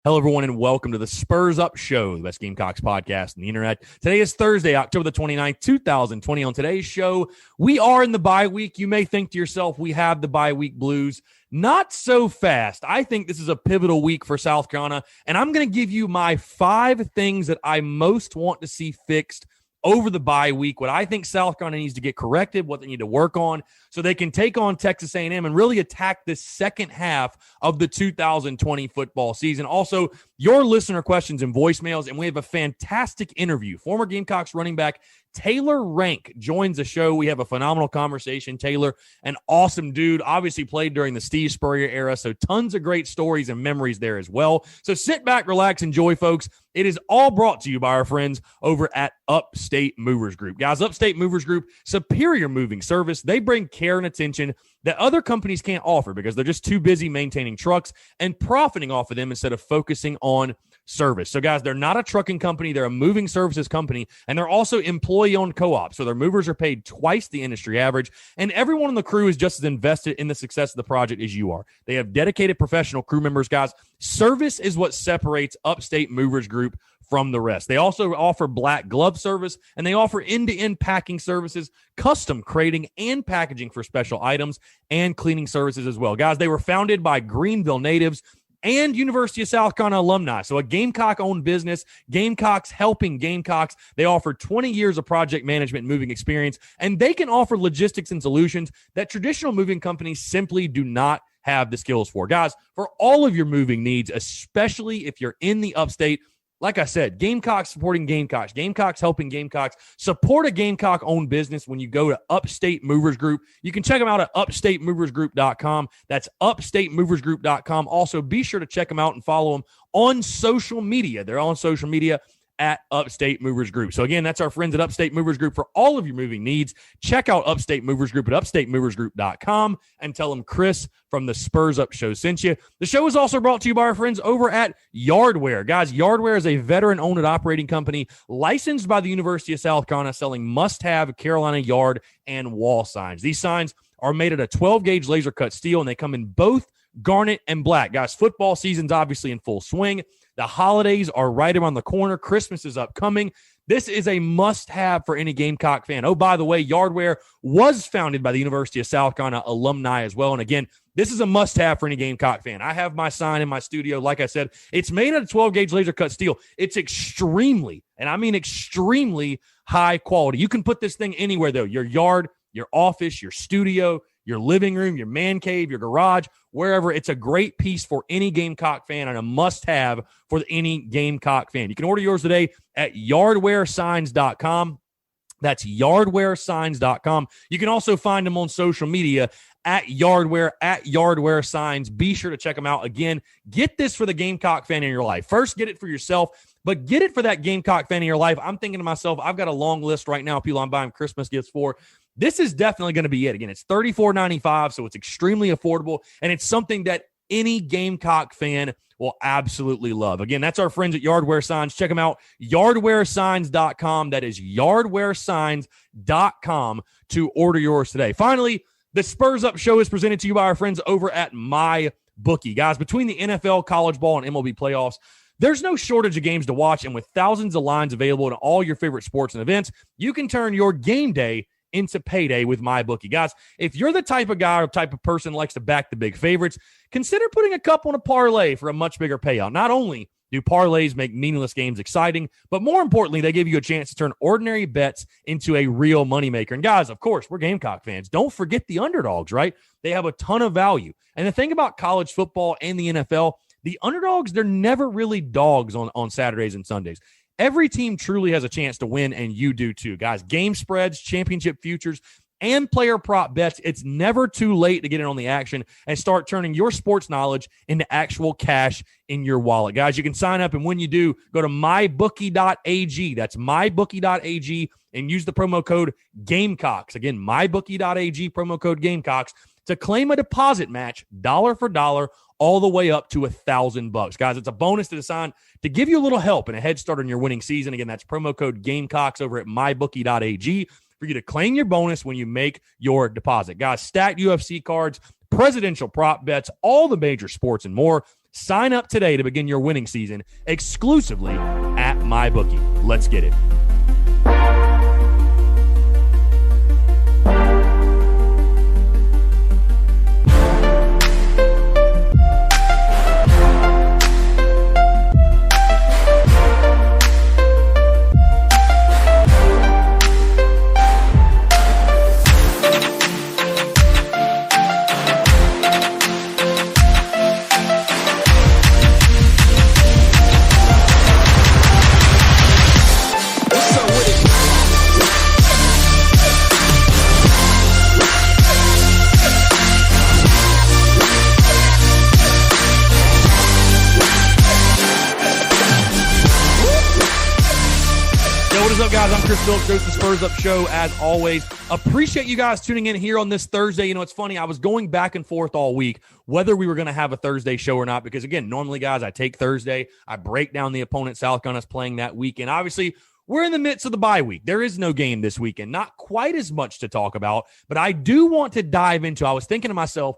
Hello, everyone, and welcome to the Spurs Up Show, the best Gamecocks podcast on the internet. Today is Thursday, October the 29th, 2020. On today's show, we are in the bye week. You may think to yourself, we have the bye week blues. Not so fast. I think this is a pivotal week for South Carolina, and I'm going to give you my 5 things that I most want to see fixed over the bye week, what I think South Carolina needs to get corrected, what they need to work on so they can take on Texas A&M and really attack this second half of the 2020 football season. Also, your listener questions and voicemails, and we have a fantastic interview. Former Gamecocks running back Taylor Rank joins the show. We have a phenomenal conversation. Taylor, an awesome dude, obviously played during the Steve Spurrier era, so tons of great stories and memories there as well. So sit back, relax, enjoy, folks. It is all brought to you by our friends over at Upstate Movers Group. Guys, Upstate Movers Group, superior moving service. They bring care and attention that other companies can't offer because they're just too busy maintaining trucks and profiting off of them instead of focusing on service. So, guys, they're not a trucking company. They're a moving services company, and they're also employee-owned co-op. So their movers are paid twice the industry average, and everyone on the crew is just as invested in the success of the project as you are. They have dedicated professional crew members, guys. Service is what separates Upstate Movers Group from the rest. They also offer black glove service, and they offer end-to-end packing services, custom crating and packaging for special items, and cleaning services as well. Guys, they were founded by Greenville natives and University of South Carolina alumni. So a Gamecock-owned business, Gamecocks helping Gamecocks. They offer 20 years of project management and moving experience, and they can offer logistics and solutions that traditional moving companies simply do not have the skills for. Guys, for all of your moving needs, especially if you're in the upstate, like I said, Gamecocks supporting Gamecocks, Gamecocks helping Gamecocks. Support a Gamecock-owned business when you go to Upstate Movers Group. You can check them out at upstatemoversgroup.com. That's upstatemoversgroup.com. Also, be sure to check them out and follow them on social media. They're on social media at Upstate Movers Group. So again, that's our friends at Upstate Movers Group for all of your moving needs. Check out Upstate Movers Group at upstatemoversgroup.com and tell them Chris from the Spurs Up Show sent you. The show is also brought to you by our friends over at Yardware. Guys, Yardware is a veteran-owned and operating company licensed by the University of South Carolina selling must-have Carolina yard and wall signs. These signs are made out of 12-gauge laser-cut steel, and they come in both garnet and black. Guys, football season's obviously in full swing. The holidays are right around the corner. Christmas is upcoming. This is a must-have for any Gamecock fan. Oh, by the way, Yardware was founded by the University of South Carolina alumni as well. And again, this is a must-have for any Gamecock fan. I have my sign in my studio. Like I said, it's made out of 12-gauge laser-cut steel. It's extremely, and I mean extremely high quality. You can put this thing anywhere, though. Your yard, your office, your studio, your living room, your man cave, your garage, wherever. It's a great piece for any Gamecock fan and a must-have for any Gamecock fan. You can order yours today at yardwaresigns.com. That's yardwaresigns.com. You can also find them on social media at Yardware Signs. Be sure to check them out. Again, get this for the Gamecock fan in your life. First, get it for yourself, but get it for that Gamecock fan in your life. I'm thinking to myself, I've got a long list right now of people I'm buying Christmas gifts for. This is definitely going to be it. Again, it's $34.95, so it's extremely affordable, and it's something that any Gamecock fan will absolutely love. Again, that's our friends at Yardware Signs. Check them out, yardwaresigns.com. That is yardwaresigns.com to order yours today. Finally, the Spurs Up Show is presented to you by our friends over at MyBookie. Guys, between the NFL, college ball, and MLB playoffs, there's no shortage of games to watch, and with thousands of lines available in all your favorite sports and events, you can turn your game day into payday with MyBookie. Guys, if you're the type of guy or type of person who likes to back the big favorites, consider putting a couple in a parlay for a much bigger payout. Not only do parlays make meaningless games exciting, but more importantly, they give you a chance to turn ordinary bets into a real moneymaker. And guys, of course, we're Gamecock fans. Don't forget the underdogs, right? They have a ton of value. And the thing about college football and the NFL, the underdogs, they're never really dogs on Saturdays and Sundays. Every team truly has a chance to win, and you do too. Guys, game spreads, championship futures, and player prop bets, it's never too late to get in on the action and start turning your sports knowledge into actual cash in your wallet. Guys, you can sign up, and when you do, go to mybookie.ag. That's mybookie.ag, and use the promo code Gamecocks. Again, mybookie.ag, promo code Gamecocks, to claim a deposit match, dollar for dollar, all the way up to $1,000. Guys, it's a bonus to sign to give you a little help and a head start on your winning season. Again, that's promo code Gamecocks over at mybookie.ag for you to claim your bonus when you make your deposit. Guys, stacked UFC cards, presidential prop bets, all the major sports and more. Sign up today to begin your winning season exclusively at MyBookie. Let's get it. Guys, I'm Chris Phillips, host of the Spurs Up Show. As always, appreciate you guys tuning in here on this Thursday. You know, it's funny, I was going back and forth all week whether we were going to have a Thursday show or not, because again, normally, guys, I take Thursday, I break down the opponent South Carolina's playing that weekend. Obviously, we're in the midst of the bye week. There is no game this weekend, not quite as much to talk about, but I do want to dive into. I was thinking to myself,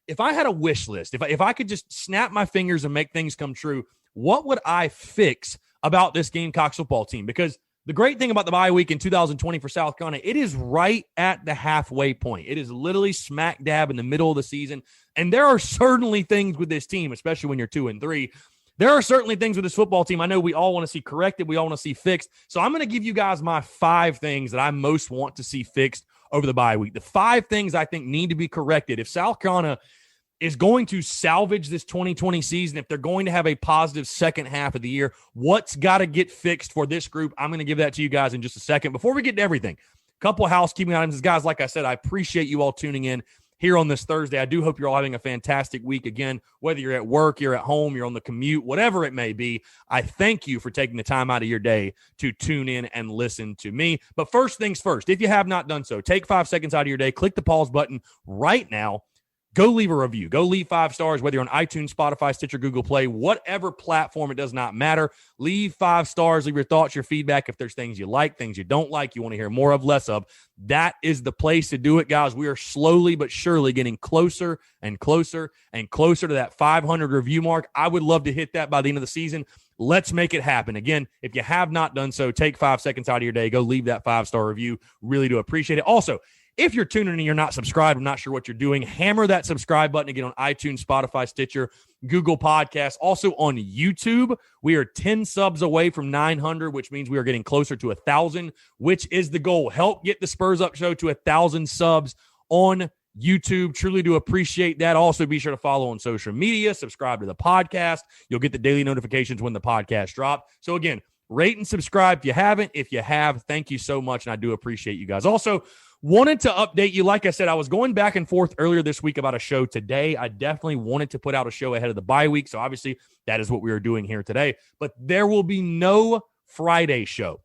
if I had a wish list, if I could just snap my fingers and make things come true, what would I fix about this Gamecocks football team? Because the great thing about the bye week in 2020 for South Carolina, it is right at the halfway point. It is literally smack dab in the middle of the season. And there are certainly things with this team, especially when you're 2-3. There are certainly things with this football team I know we all want to see corrected. We all want to see fixed. So I'm going to give you guys my 5 things that I most want to see fixed over the bye week. The 5 things I think need to be corrected. If South Carolina is going to salvage this 2020 season, if they're going to have a positive second half of the year, what's got to get fixed for this group? I'm going to give that to you guys in just a second. Before we get to everything, a couple of housekeeping items. Guys, like I said, I appreciate you all tuning in here on this Thursday. I do hope you're all having a fantastic week. Again, whether you're at work, you're at home, you're on the commute, whatever it may be, I thank you for taking the time out of your day to tune in and listen to me. But first things first, if you have not done so, take 5 seconds out of your day, click the pause button right now. Go leave a review. Go leave 5 stars, whether you're on iTunes, Spotify, Stitcher, Google Play, whatever platform, it does not matter. Leave 5 stars, leave your thoughts, your feedback. If there's things you like, things you don't like, you want to hear more of, less of, that is the place to do it, guys. We are slowly but surely getting closer and closer and closer to that 500 review mark. I would love to hit that by the end of the season. Let's make it happen. Again, if you have not done so, take 5 seconds out of your day. Go leave that 5-star review. Really do appreciate it. Also, if you're tuning in and you're not subscribed, I'm not sure what you're doing, hammer that subscribe button again on iTunes, Spotify, Stitcher, Google Podcasts. Also on YouTube, we are 10 subs away from 900, which means we are getting closer to 1,000, which is the goal. Help get the Spurs Up Show to 1,000 subs on YouTube. Truly do appreciate that. Also, be sure to follow on social media, subscribe to the podcast. You'll get the daily notifications when the podcast drop. So again, rate and subscribe if you haven't. If you have, thank you so much, and I do appreciate you guys. Also, wanted to update you. Like I said, I was going back and forth earlier this week about a show today. I definitely wanted to put out a show ahead of the bye week, so obviously that is what we are doing here today. But there will be no Friday show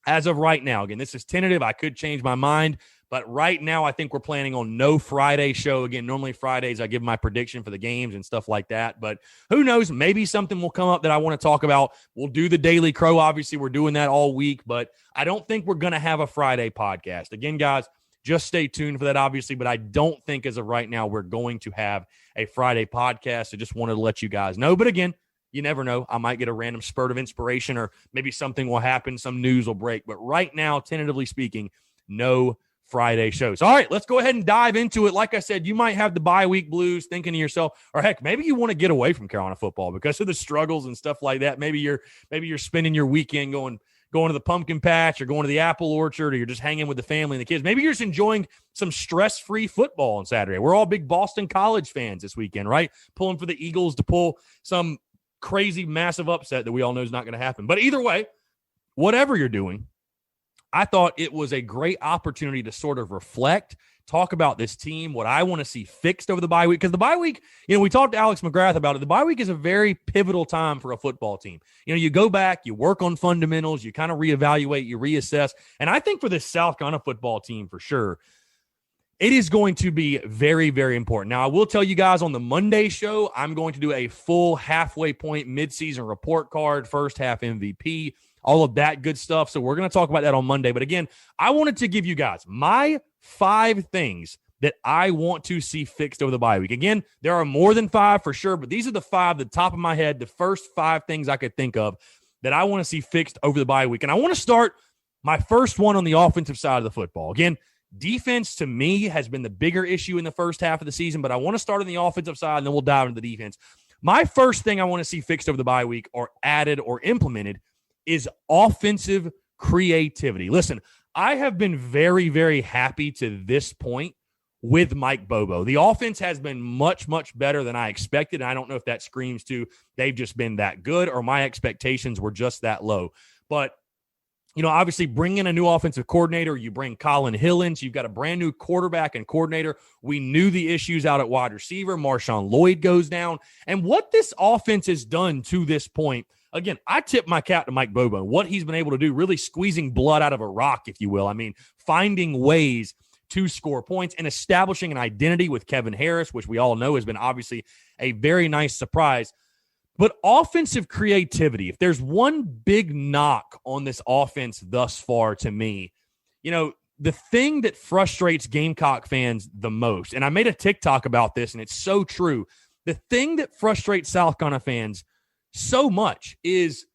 as of right now. Again, this is tentative. I could change my mind, but right now I think we're planning on no Friday show. Again, normally Fridays I give my prediction for the games and stuff like that, but who knows? Maybe something will come up that I want to talk about. We'll do the Daily Crow. Obviously, we're doing that all week, but I don't think we're going to have a Friday podcast. Again, guys, just stay tuned for that, obviously, but I don't think as of right now we're going to have a Friday podcast. I just wanted to let you guys know. But again, you never know. I might get a random spurt of inspiration, or maybe something will happen. Some news will break. But right now, tentatively speaking, no Friday shows. All right, let's go ahead and dive into it. Like I said, you might have the bye week blues, thinking to yourself, or heck, maybe you want to get away from Carolina football because of the struggles and stuff like that. Maybe you're spending your weekend going to the pumpkin patch or going to the apple orchard, or you're just hanging with the family and the kids. Maybe you're just enjoying some stress-free football on Saturday. We're all big Boston College fans this weekend, right? Pulling for the Eagles to pull some crazy, massive upset that we all know is not going to happen. But either way, whatever you're doing, I thought it was a great opportunity to sort of reflect, talk about this team, what I want to see fixed over the bye week. Because the bye week, we talked to Alex McGrath about it. The bye week is a very pivotal time for a football team. You go back, you work on fundamentals, you kind of reevaluate, you reassess. And I think for this South Carolina football team, for sure, it is going to be very, very important. Now, I will tell you guys on the Monday show, I'm going to do a full halfway point midseason report card, first half MVP, all of that good stuff. So we're going to talk about that on Monday. But again, I wanted to give you guys my 5 things that I want to see fixed over the bye week. Again, there are more than 5 for sure, but these are the 5, the top of my head, the first 5 things I could think of that I want to see fixed over the bye week. And I want to start my first one on the offensive side of the football. Again, defense to me has been the bigger issue in the first half of the season, but I want to start on the offensive side and then we'll dive into the defense. My first thing I want to see fixed over the bye week or added or implemented is offensive creativity. Listen, I have been very, very happy to this point with Mike Bobo. The offense has been much, much better than I expected. And I don't know if that screams to they've just been that good or my expectations were just that low. But, obviously bring in a new offensive coordinator. You bring Colin Hill in. So you've got a brand new quarterback and coordinator. We knew the issues out at wide receiver. Marshawn Lloyd goes down. And what this offense has done to this point, again, I tip my cap to Mike Bobo. What he's been able to do, really squeezing blood out of a rock, if you will. I mean, finding ways to score points and establishing an identity with Kevin Harris, which we all know has been obviously a very nice surprise. But offensive creativity, if there's one big knock on this offense thus far to me, the thing that frustrates Gamecock fans the most, and I made a TikTok about this, and it's so true, the thing that frustrates South Carolina fans so much is,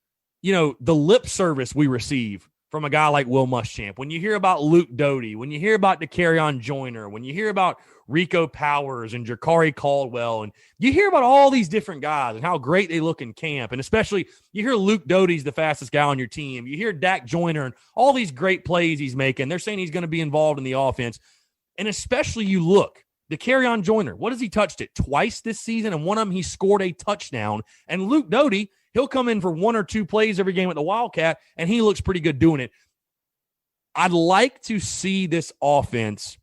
the lip service we receive from a guy like Will Muschamp. When you hear about Luke Doty, when you hear about DeCarrion Joyner, when you hear about Rico Powers and Jakari Caldwell, and you hear about all these different guys and how great they look in camp, and especially you hear Luke Doty's the fastest guy on your team. You hear Dak Joyner and all these great plays he's making. They're saying he's going to be involved in the offense. And especially you look, DeCarrion Joyner, what has he touched it? Twice this season, and one of them he scored a touchdown. And Luke Doty, he'll come in for 1 or 2 plays every game at the Wildcat, and he looks pretty good doing it. I'd like to see this offense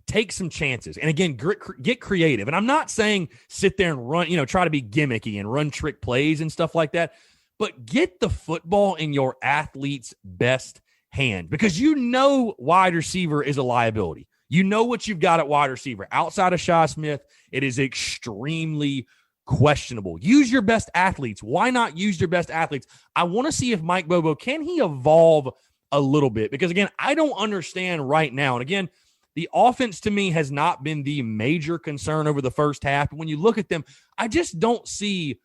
take some chances. And again, get creative. And I'm not saying sit there and run, try to be gimmicky and run trick plays and stuff like that, but get the football in your athlete's best hand, because wide receiver is a liability. You know what you've got at wide receiver. Outside of Shi Smith, it is extremely questionable. Use your best athletes. Why not use your best athletes? I want to see if Mike Bobo, can he evolve a little bit? Because again, I don't understand right now. And again, the offense to me has not been the major concern over the first half. But when you look at them, I just don't see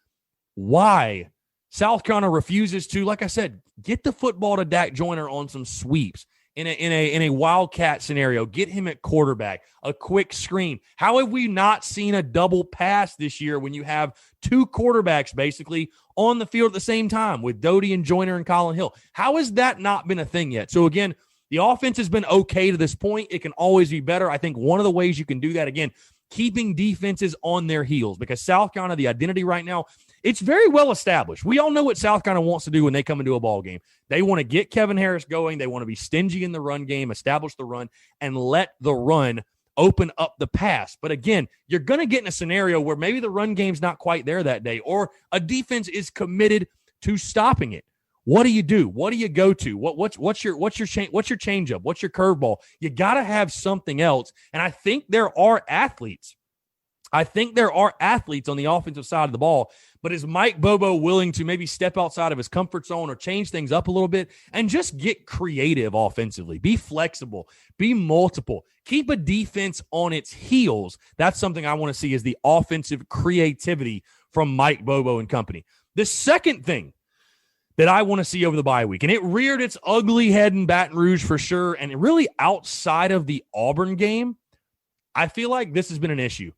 why South Carolina refuses to, like I said, get the football to Dak Joyner on some sweeps. In a Wildcat scenario, get him at quarterback, a quick screen. How have we not seen a double pass this year when you have 2 quarterbacks basically on the field at the same time with Doty and Joyner and Colin Hill? How has that not been a thing yet? So again, the offense has been okay to this point. It can always be better. I think one of the ways you can do that, again, keeping defenses on their heels, because South Carolina, the identity right now, it's very well established. We all know what South Carolina wants to do when they come into a ball game. They want to get Kevin Harris going. They want to be stingy in the run game, establish the run, and let the run open up the pass. But again, you're going to get in a scenario where maybe the run game's not quite there that day, or a defense is committed to stopping it. What do you do? What do you go to? What's your changeup? What's your curveball? You got to have something else. And I think there are athletes. on the offensive side of the ball. But is Mike Bobo willing to maybe step outside of his comfort zone or change things up a little bit and just get creative offensively? Be flexible. Be multiple. Keep a defense on its heels. That's something I want to see, is the offensive creativity from Mike Bobo and company. The second thing that I want to see over the bye week, and it reared its ugly head in Baton Rouge for sure, and really outside of the Auburn game, I feel like this has been an issue.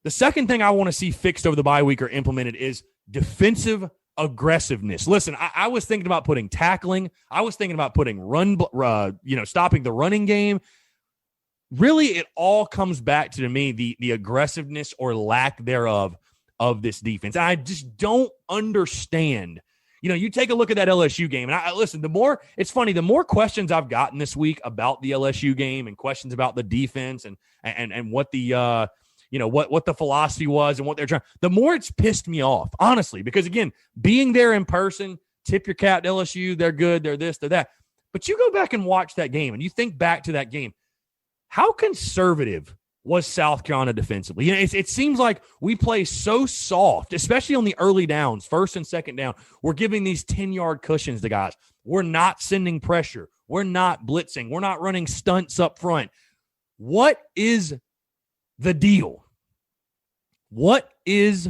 The second thing I want to see fixed over the bye week or implemented is defensive aggressiveness. Listen, I was thinking about putting tackling. I was thinking about putting stopping the running game. Really, it all comes back to me, the aggressiveness or lack thereof of this defense. And I just don't understand. You take a look at that LSU game, and I listen, it's funny, the more questions I've gotten this week about the LSU game and questions about the defense and what the what the philosophy was and what they're trying, the more it's pissed me off, honestly, because again, being there in person, tip your cap to LSU, they're good, they're this, they're that. But you go back and watch that game and you think back to that game, how conservative was South Carolina defensively? It seems like we play so soft, especially on the early downs, first and second down. We're giving these 10-yard cushions to guys. We're not sending pressure. We're not blitzing. We're not running stunts up front. What is the deal? What is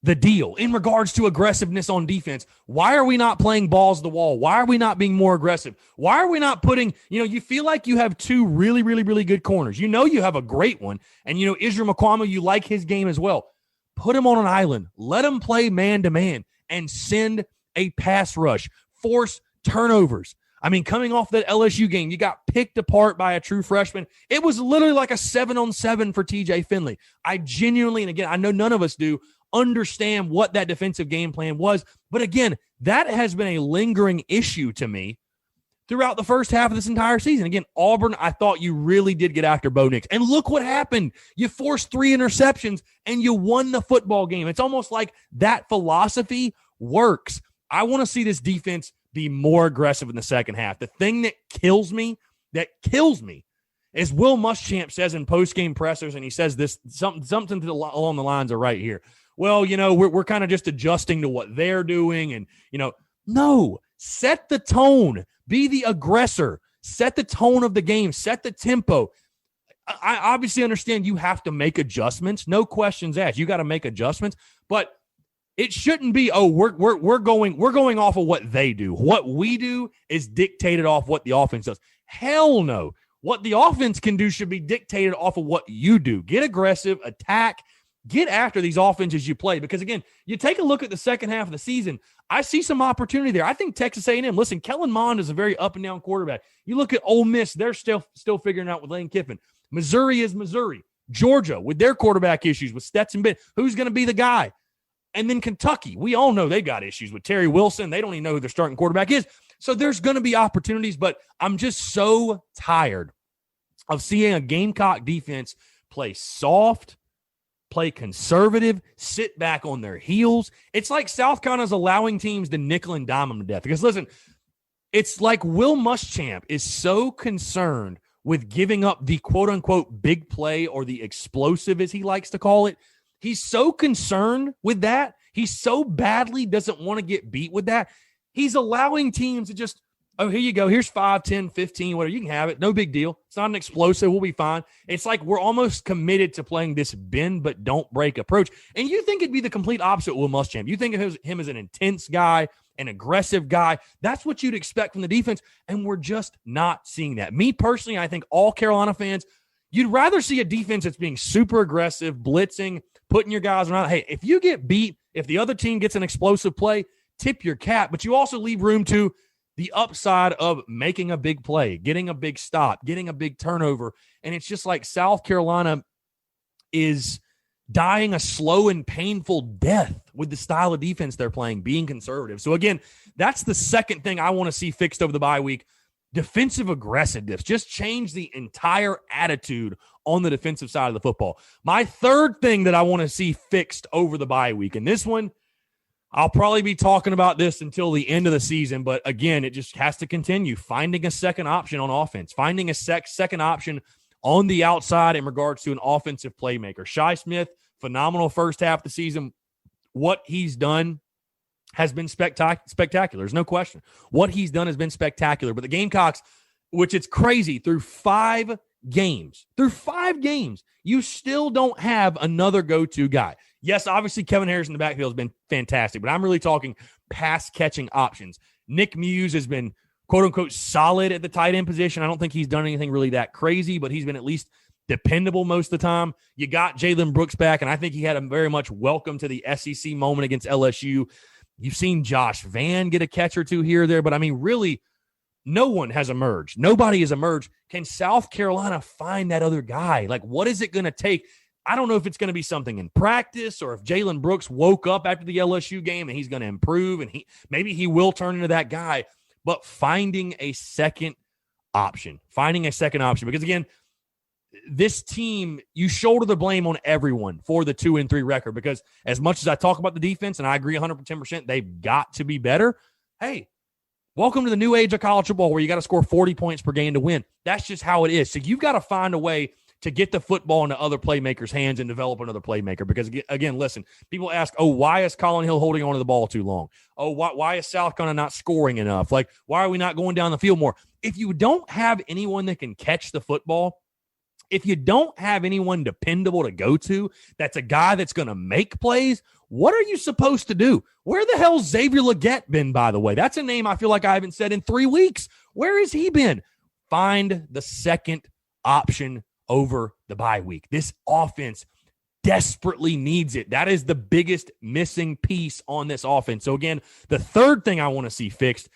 the deal in regards to aggressiveness on defense? Why are we not playing balls to the wall? Why are we not being more aggressive? Why are we not putting, you feel like you have two really, really, really good corners. You have a great one. And, Israel McQuamma, you like his game as well. Put him on an island. Let him play man-to-man and send a pass rush. Force turnovers. I mean, coming off that LSU game, you got picked apart by a true freshman. It was literally like a 7-on-7 for TJ Finley. I genuinely, and again, I know none of us do, understand what that defensive game plan was. But again, that has been a lingering issue to me throughout the first half of this entire season. Again, Auburn, I thought you really did get after Bo Nix. And look what happened. You forced 3 interceptions and you won the football game. It's almost like that philosophy works. I want to see this defense be more aggressive in the second half. The thing that kills me, is Will Muschamp says in post-game pressers, and he says this, something along the lines of right here. Well, we're kind of just adjusting to what they're doing. And, no, set the tone. Be the aggressor. Set the tone of the game. Set the tempo. I obviously understand you have to make adjustments. No questions asked. You got to make adjustments. But it shouldn't be, we're going off of what they do. What we do is dictated off what the offense does. Hell no. What the offense can do should be dictated off of what you do. Get aggressive, attack, get after these offenses you play. Because, again, you take a look at the second half of the season, I see some opportunity there. I think Texas A&M, listen, Kellen Mond is a very up-and-down quarterback. You look at Ole Miss, they're still figuring out with Lane Kiffin. Missouri is Missouri. Georgia, with their quarterback issues, with Stetson Bennett, who's going to be the guy? And then Kentucky, we all know they've got issues with Terry Wilson. They don't even know who their starting quarterback is. So there's going to be opportunities, but I'm just so tired of seeing a Gamecock defense play soft, play conservative, sit back on their heels. It's like South Carolina's allowing teams to nickel and dime them to death. Because, listen, it's like Will Muschamp is so concerned with giving up the quote-unquote big play or the explosive, as he likes to call it. He's so concerned with that. He so badly doesn't want to get beat with that. He's allowing teams to just, oh, here you go. Here's 5, 10, 15, whatever. You can have it. No big deal. It's not an explosive. We'll be fine. It's like we're almost committed to playing this bend but don't break approach. And you think it'd be the complete opposite of Will Muschamp. You think of him as an intense guy, an aggressive guy. That's what you'd expect from the defense, and we're just not seeing that. Me personally, I think all Carolina fans, you'd rather see a defense that's being super aggressive, blitzing, putting your guys around. Hey, if you get beat, if the other team gets an explosive play, tip your cap, but you also leave room to the upside of making a big play, getting a big stop, getting a big turnover. And it's just like South Carolina is dying a slow and painful death with the style of defense they're playing, being conservative. So again, that's the second thing I want to see fixed over the bye week. Defensive aggressiveness. Just change the entire attitude on the defensive side of the football. My third thing that I want to see fixed over the bye week, and this one, I'll probably be talking about this until the end of the season, but again, it just has to continue. Finding a second option on offense, finding a second option on the outside in regards to an offensive playmaker. Shi Smith, phenomenal first half of the season. What he's done has been spectacular. There's no question. What he's done has been spectacular. But the Gamecocks, which it's crazy, through 5 games, you still don't have another go-to guy. Yes, obviously Kevin Harris in the backfield has been fantastic, but I'm really talking pass-catching options. Nick Muse has been, quote-unquote, solid at the tight end position. I don't think he's done anything really that crazy, but he's been at least dependable most of the time. You got Jalen Brooks back, and I think he had a very much welcome to the SEC moment against LSU. You've seen Josh Vann get a catch or two here or there, but I mean, really, no one has emerged. Nobody has emerged. Can South Carolina find that other guy? Like, what is it going to take? I don't know if it's going to be something in practice or if Jalen Brooks woke up after the LSU game and he's going to improve and maybe he will turn into that guy, but finding a second option, because again, this team, you shoulder the blame on everyone for the 2-3 record, because as much as I talk about the defense, and I agree 110%, they've got to be better. Hey, welcome to the new age of college football where you got to score 40 points per game to win. That's just how it is. So you've got to find a way to get the football into other playmakers' hands and develop another playmaker. Because, again, listen, people ask, oh, why is Colin Hill holding on to the ball too long? Oh, why is South Carolina not scoring enough? Like, why are we not going down the field more? If you don't have anyone that can catch the football, If you don't have anyone dependable to go to, that's a guy that's going to make plays, what are you supposed to do? Where the hell's Xavier Legette been, by the way? That's a name I feel like I haven't said in 3 weeks. Where has he been? Find the second option over the bye week. This offense desperately needs it. That is the biggest missing piece on this offense. So again, the third thing I want to see fixed,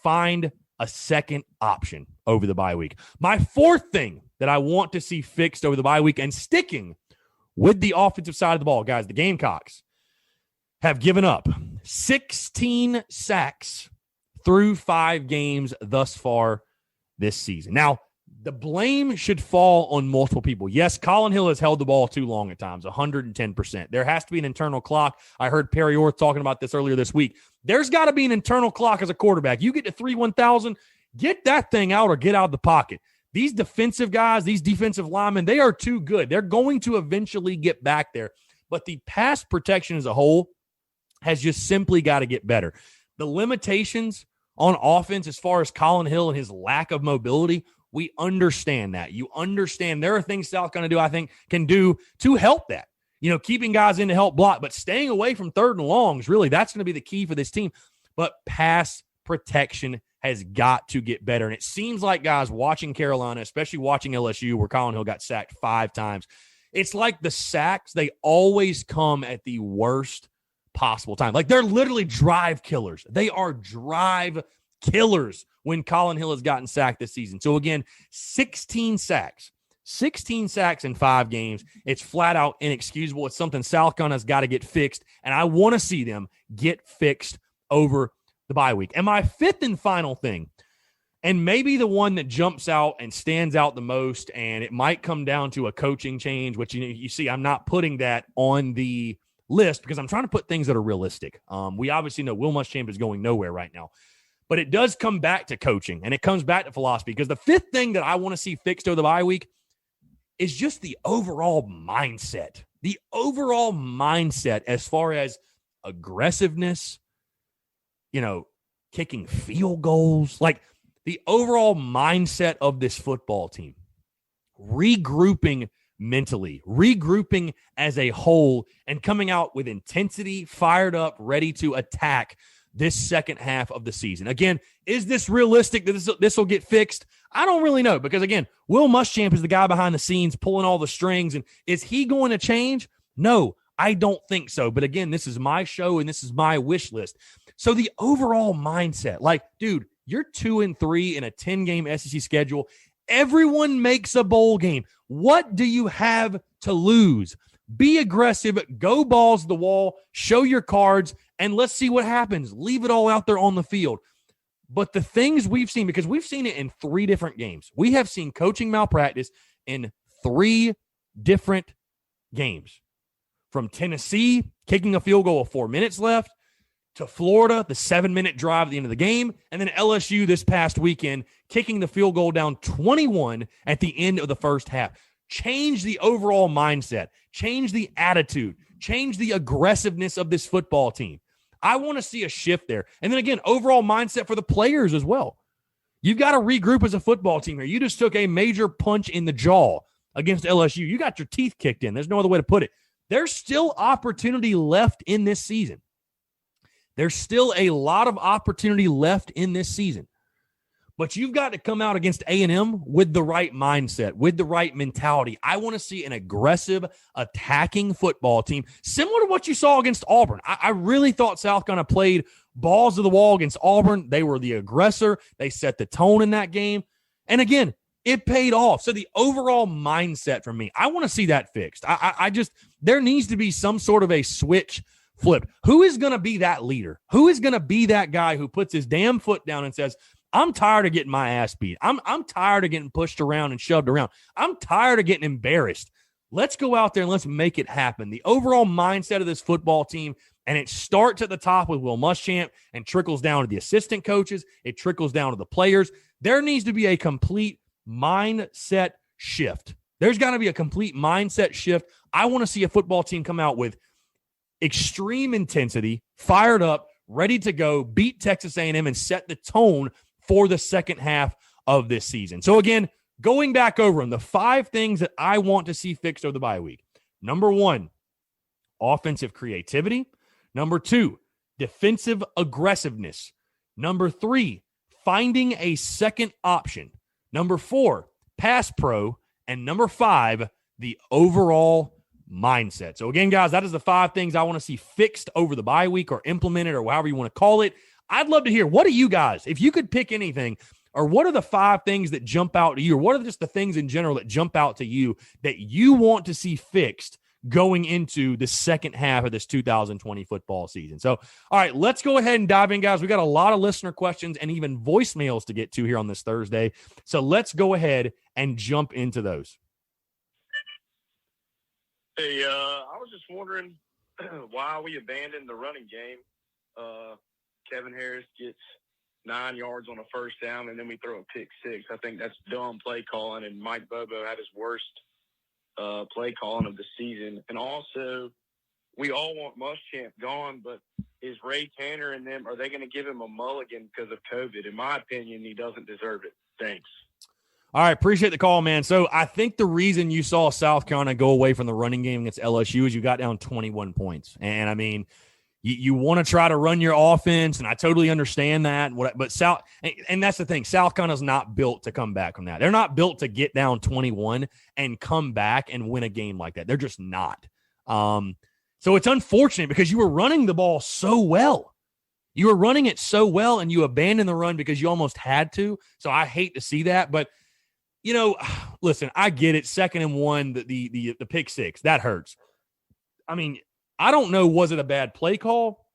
find a second option over the bye week. My fourth thing that I want to see fixed over the bye week, and sticking with the offensive side of the ball, guys, the Gamecocks have given up 16 sacks through 5 games thus far this season. Now, the blame should fall on multiple people. Yes, Colin Hill has held the ball too long at times, 110%. There has to be an internal clock. I heard Perry Orth talking about this earlier this week. There's got to be an internal clock as a quarterback. You get to 3-1,000, get that thing out or get out of the pocket. These defensive guys, these defensive linemen, they are too good. They're going to eventually get back there. But the pass protection as a whole has just simply got to get better. The limitations on offense as far as Colin Hill and his lack of mobility, we understand that. You understand there are things South going to do, I think, can do to help that. You know, keeping guys in to help block, but staying away from 3rd and longs, really, that's going to be the key for this team. But pass protection has got to get better. And it seems like guys watching Carolina, especially watching LSU, where Colin Hill got sacked 5 times, it's like the sacks, they always come at the worst possible time. Like, they're literally drive killers. They are drive killers when Colin Hill has gotten sacked this season. So again, 16 sacks in 5 games. It's flat out inexcusable. It's something South Carolina's got to get fixed, and I want to see them get fixed over the bye week. And my fifth and final thing, and maybe the one that jumps out and stands out the most, and it might come down to a coaching change, which you see I'm not putting that on the list because I'm trying to put things that are realistic. We obviously know Will Muschamp is going nowhere right now. But it does come back to coaching, and it comes back to philosophy, because the fifth thing that I want to see fixed over the bye week is just the overall mindset. The overall mindset as far as aggressiveness, you know, kicking field goals, like the overall mindset of this football team. Regrouping mentally, regrouping as a whole, and coming out with intensity, fired up, ready to attack this second half of the season. Again, is this realistic that this will get fixed? I don't really know, because again, Will Muschamp is the guy behind the scenes pulling all the strings, and is he going to change? No, I don't think so. But again, this is my show and this is my wish list. So the overall mindset, like, dude, you're 2-3 in a 10-game SEC schedule. Everyone makes a bowl game. What do you have to lose? Be aggressive, go balls to the wall, show your cards, and let's see what happens. Leave it all out there on the field. But the things we've seen, because we've seen it in 3 different games. We have seen coaching malpractice in 3 different games. From Tennessee, kicking a field goal with 4 minutes left, to Florida, the 7-minute drive at the end of the game, and then LSU this past weekend, kicking the field goal down 21 at the end of the first half. Change the overall mindset. Change the attitude. Change the aggressiveness of this football team. I want to see a shift there. And then again, overall mindset for the players as well. You've got to regroup as a football team here. You just took a major punch in the jaw against LSU. You got your teeth kicked in. There's no other way to put it. There's still opportunity left in this season. There's still a lot of opportunity left in this season. But you've got to come out against A&M with the right mindset, with the right mentality. I want to see an aggressive, attacking football team, similar to what you saw against Auburn. I really thought South Carolina played balls to the wall against Auburn. They were the aggressor. They set the tone in that game. And again, it paid off. So the overall mindset for me, I want to see that fixed. I just, there needs to be some sort of a switch flipped. Who is going to be that leader? Who is going to be that guy who puts his damn foot down and says, I'm tired of getting my ass beat. I'm tired of getting pushed around and shoved around. I'm tired of getting embarrassed. Let's go out there and let's make it happen. The overall mindset of this football team, and it starts at the top with Will Muschamp and trickles down to the assistant coaches. It trickles down to the players. There needs to be a complete mindset shift. There's got to be a complete mindset shift. I want to see a football team come out with extreme intensity, fired up, ready to go, beat Texas A&M, and set the tone for the second half of this season. So again, going back over them, the 5 things that I want to see fixed over the bye week. Number 1, offensive creativity. Number 2, defensive aggressiveness. Number 3, finding a second option. Number 4, pass pro. And number 5, the overall mindset. So again, guys, that is the 5 things I want to see fixed over the bye week or implemented or however you want to call it. I'd love to hear, what do you guys, if you could pick anything, or what are the 5 things that jump out to you, or what are just the things in general that jump out to you that you want to see fixed going into the second half of this 2020 football season? So, all right, let's go ahead and dive in, guys. We got a lot of listener questions and even voicemails to get to here on this Thursday. So let's go ahead and jump into those. Hey, I was just wondering why we abandoned the running game. Kevin Harris gets 9 yards on a first down, and then we throw a pick 6. I think that's dumb play calling, and Mike Bobo had his worst play calling of the season. And also, we all want Muschamp gone, but is Ray Tanner and them, are they going to give him a mulligan because of COVID? In my opinion, he doesn't deserve it. Thanks. All right, appreciate the call, man. So I think the reason you saw South Carolina go away from the running game against LSU is you got down 21 points. And, I mean, you want to try to run your offense, and I totally understand that. But and that's the thing, South Carolina's not built to come back from that. They're not built to get down 21 and come back and win a game like that. They're just not. So it's unfortunate because you were running the ball so well. You were running it so well, and you abandoned the run because you almost had to. So I hate to see that, but you know, listen, I get it. 2nd and 1, the pick 6, that hurts. I mean, I don't know, was it a bad play call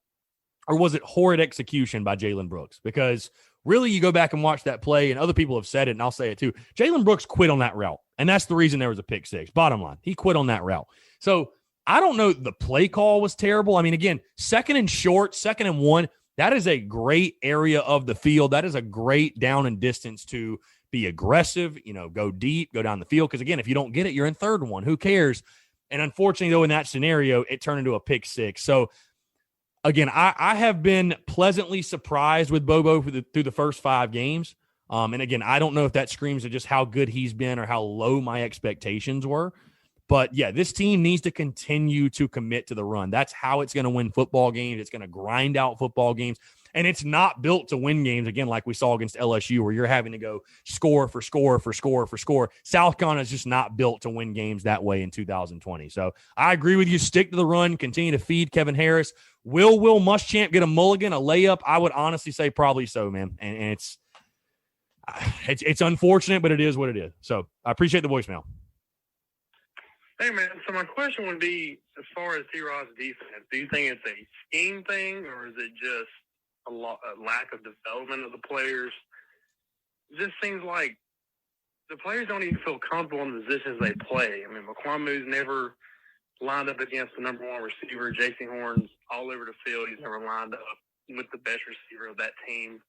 or was it horrid execution by Jalen Brooks? Because really, you go back and watch that play, and other people have said it, and I'll say it too. Jalen Brooks quit on that route, and that's the reason there was a pick 6. Bottom line, he quit on that route. So I don't know, the play call was terrible. I mean, again, 2nd and short, 2nd and 1, that is a great area of the field. That is a great down and distance to be aggressive, go deep, go down the field. Because, again, if you don't get it, you're in 3rd and 1. Who cares? And unfortunately, though, in that scenario, it turned into a pick 6. So, again, I have been pleasantly surprised with Bobo through the first 5 games. And, again, I don't know if that screams to just how good he's been or how low my expectations were. But, yeah, this team needs to continue to commit to the run. That's how it's going to win football games. It's going to grind out football games. And it's not built to win games, again, like we saw against LSU, where you're having to go score for score for score for score. South Carolina is just not built to win games that way in 2020. So I agree with you. Stick to the run. Continue to feed Kevin Harris. Will Muschamp get a mulligan, a layup? I would honestly say probably so, man. And it's unfortunate, but it is what it is. So I appreciate the voicemail. Hey, man, so my question would be, as far as T-Rod's defense, do you think it's a scheme thing, or is it just a lack of development of the players? It just seems like the players don't even feel comfortable in the positions they play. I mean, McQuamu's never lined up against the number 1 receiver. J.C. Horn's all over the field. He's never lined up with the best receiver of that team.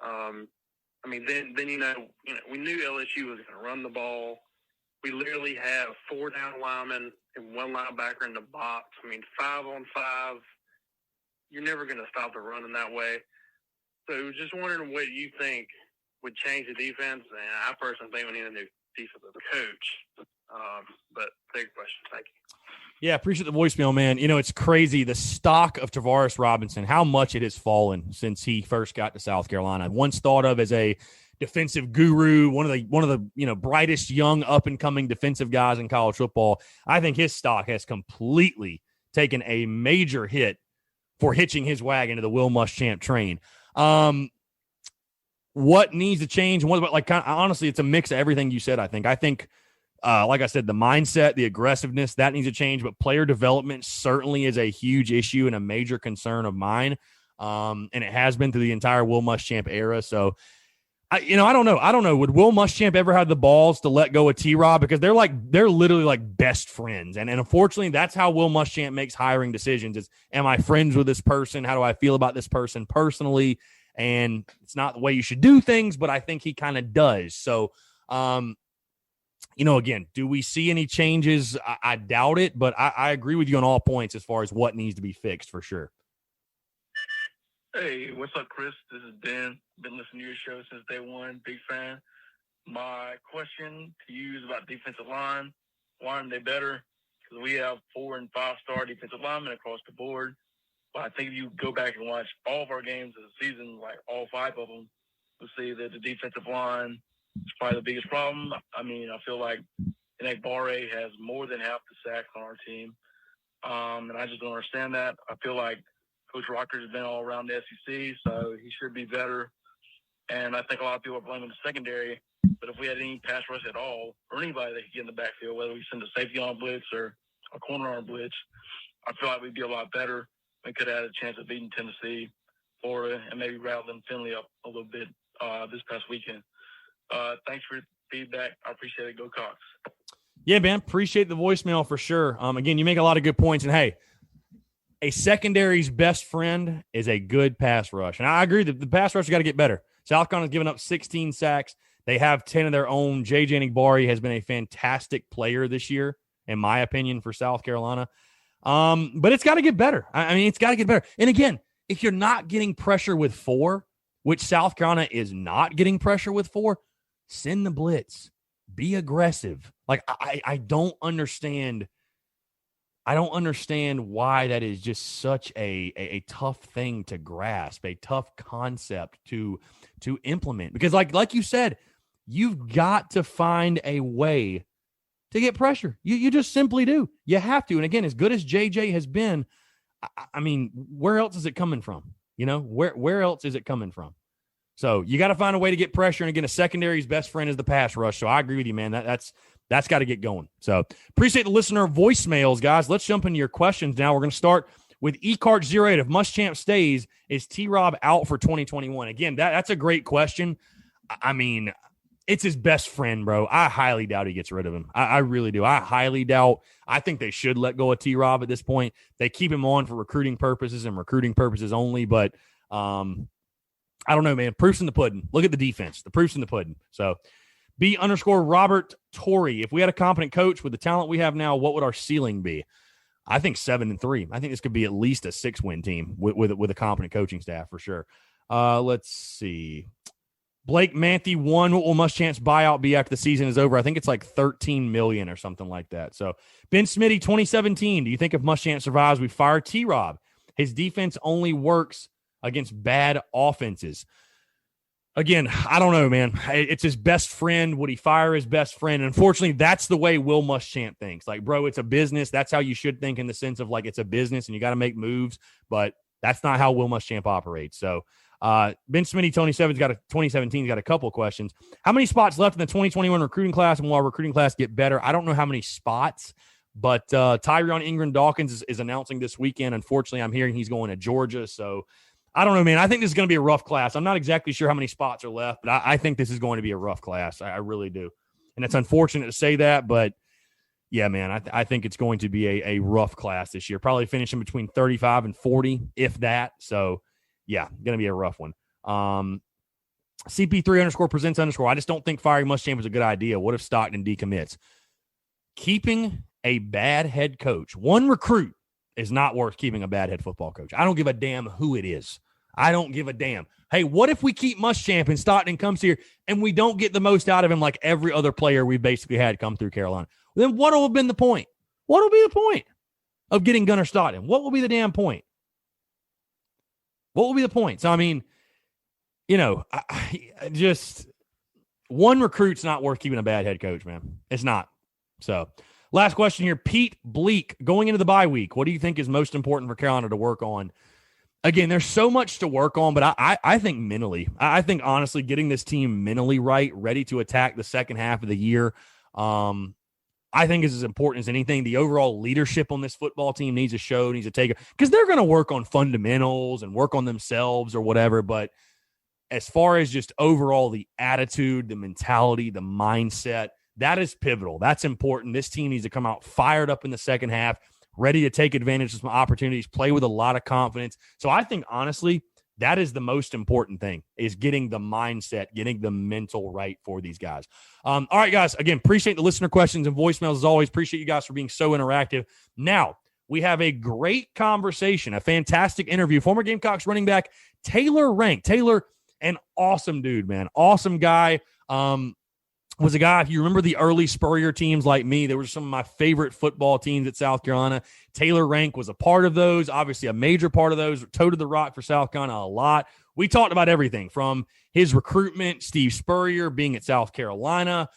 I mean, then we knew LSU was going to run the ball. We literally have 4 down linemen and 1 linebacker in the box. I mean, 5 on 5. You're never going to stop the run in that way. So just wondering what you think would change the defense. And I personally think we need a new defensive coach. But big question. Thank you. Yeah, appreciate the voicemail, man. It's crazy. The stock of Tavares Robinson, how much it has fallen since he first got to South Carolina. Once thought of as a defensive guru, one of the brightest young up and coming defensive guys in college football. I think his stock has completely taken a major hit for hitching his wagon to the Will Muschamp train. What needs to change? Honestly, it's a mix of everything you said. I think, like I said, the mindset, the aggressiveness, that needs to change. But player development certainly is a huge issue and a major concern of mine. And it has been through the entire Will Muschamp era. So, I don't know. Would Will Muschamp ever have the balls to let go of T-Rob? Because they're literally like best friends. And unfortunately, that's how Will Muschamp makes hiring decisions is, am I friends with this person? How do I feel about this person personally? And it's not the way you should do things, but I think he kind of does. So, again, do we see any changes? I doubt it, but I agree with you on all points as far as what needs to be fixed for sure. Hey, what's up, Chris? This is Ben. Been listening to your show since day one. Big fan. My question to you is about defensive line. Why aren't they better? Because we have 4- and 5-star defensive linemen across the board. But I think if you go back and watch all of our games of the season, like all 5 of them, you'll see that the defensive line is probably the biggest problem. I mean, I feel like Barre has more than half the sacks on our team. And I just don't understand that. I feel like Coach Rocker's been all around the SEC, so he should be better. And I think a lot of people are blaming the secondary. But if we had any pass rush at all, or anybody that could get in the backfield, whether we send a safety on blitz or a corner on blitz, I feel like we'd be a lot better. We could have had a chance of beating Tennessee, Florida, and maybe rattling Finley up a little bit this past weekend. Thanks for your feedback. I appreciate it. Go Cox. Yeah, man. Appreciate the voicemail for sure. Again, you make a lot of good points. And, hey, a secondary's best friend is a good pass rush. And I agree that the pass rush got to get better. South Carolina's given up 16 sacks. They have 10 of their own. J.J. Nigbari has been a fantastic player this year, in my opinion, for South Carolina. But it's got to get better. I mean, it's got to get better. And, again, if you're not getting pressure with 4, which South Carolina is not getting pressure with 4, send the blitz. Be aggressive. Like, I don't understand. I don't understand why that is just such a tough thing to grasp, a tough concept to implement. Because like you said, you've got to find a way to get pressure. You just simply do. You have to. And again, as good as JJ has been, I mean, where else is it coming from? You know, where else is it coming from? So you got to find a way to get pressure. And again, a secondary's best friend is the pass rush. So I agree with you, man. That's got to get going. So appreciate the listener voicemails, guys. Let's jump into your questions now. We're going to start with eCart08. If Muschamp stays, is T-Rob out for 2021? Again, that's a great question. I mean, it's his best friend, bro. I highly doubt he gets rid of him. I really do. I highly doubt. I think they should let go of T-Rob at this point. They keep him on for recruiting purposes and recruiting purposes only, but I don't know, man. Proof's in the pudding. Look at the defense. The proof's in the pudding. So B_Robert Torrey. If we had a competent coach with the talent we have now, what would our ceiling be? I think 7-3. I think this could be at least a 6-win team with a competent coaching staff for sure. Let's see. Blake Manthe 1. What will Muschamp's buyout be after the season is over? I think it's like $13 million or something like that. So Ben Smitty 2017. Do you think if Muschamp survives, we fire T-Rob? His defense only works against bad offenses. Again, I don't know, man. It's his best friend. Would he fire his best friend? Unfortunately, that's the way Will Muschamp thinks. Like, bro, it's a business. That's how you should think, in the sense of like, it's a business and you got to make moves, but that's not how Will Muschamp operates. So Ben Smitty 2017's got a couple of questions. How many spots left in the 2021 recruiting class, and will our recruiting class get better? I don't know how many spots, but Tyrion Ingram Dawkins is announcing this weekend. Unfortunately, I'm hearing he's going to Georgia, so I don't know, man. I think this is going to be a rough class. I'm not exactly sure how many spots are left, but I think this is going to be a rough class. I really do. And it's unfortunate to say that, but yeah, man, I think it's going to be a rough class this year. Probably finishing between 35 and 40, if that. So, yeah, going to be a rough one. CP3_presents_. I just don't think firing Muschamp is a good idea. What if Stockton decommits? Keeping a bad head coach, one recruit, is not worth keeping a bad head football coach. I don't give a damn who it is. I don't give a damn. Hey, what if we keep Muschamp and Stockton comes here and we don't get the most out of him like every other player we've basically had come through Carolina? Then what will have been the point? What will be the point of getting Gunnar Stockton? What will be the damn point? What will be the point? So, I mean, you know, just one recruit's not worth keeping a bad head coach, man. It's not. So, last question here. Pete Bleak, going into the bye week, what do you think is most important for Carolina to work on? Again, there's so much to work on, but I think mentally. I think, honestly, getting this team mentally right, ready to attack the second half of the year, I think is as important as anything. The overall leadership on this football team needs to take it, because they're going to work on fundamentals and work on themselves or whatever, but as far as just overall the attitude, the mentality, the mindset, that is pivotal. That's important. This team needs to come out fired up in the second half, ready to take advantage of some opportunities, play with a lot of confidence. So I think, honestly, that is the most important thing, is getting the mindset, getting the mental right for these guys. All right, guys, again, appreciate the listener questions and voicemails as always. Appreciate you guys for being so interactive. Now, we have a great conversation, a fantastic interview. Former Gamecocks running back Taylor Rank. Taylor, an awesome dude, man. Awesome guy. was a guy, if you remember the early Spurrier teams like me, there were some of my favorite football teams at South Carolina. Taylor Rank was a part of those, obviously a major part of those, toted the rock for South Carolina a lot. We talked about everything from his recruitment, Steve Spurrier being at South Carolina,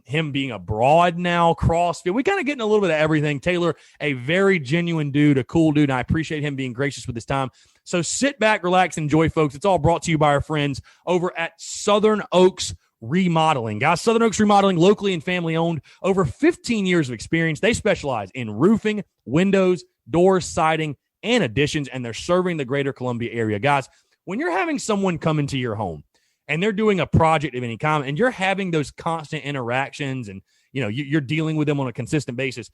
him being abroad now, CrossFit. We kind of getting a little bit of everything. Taylor, a very genuine dude, a cool dude, and I appreciate him being gracious with his time. So sit back, relax, enjoy, folks. It's all brought to you by our friends over at Southern Oaks Remodeling. Guys, Southern Oaks Remodeling, locally and family owned, over 15 years of experience. They specialize in roofing, windows, doors, siding, and additions, and they're serving the greater Columbia area. Guys, when you're having someone come into your home and they're doing a project of any kind and you're having those constant interactions and you're dealing with them on a consistent basis,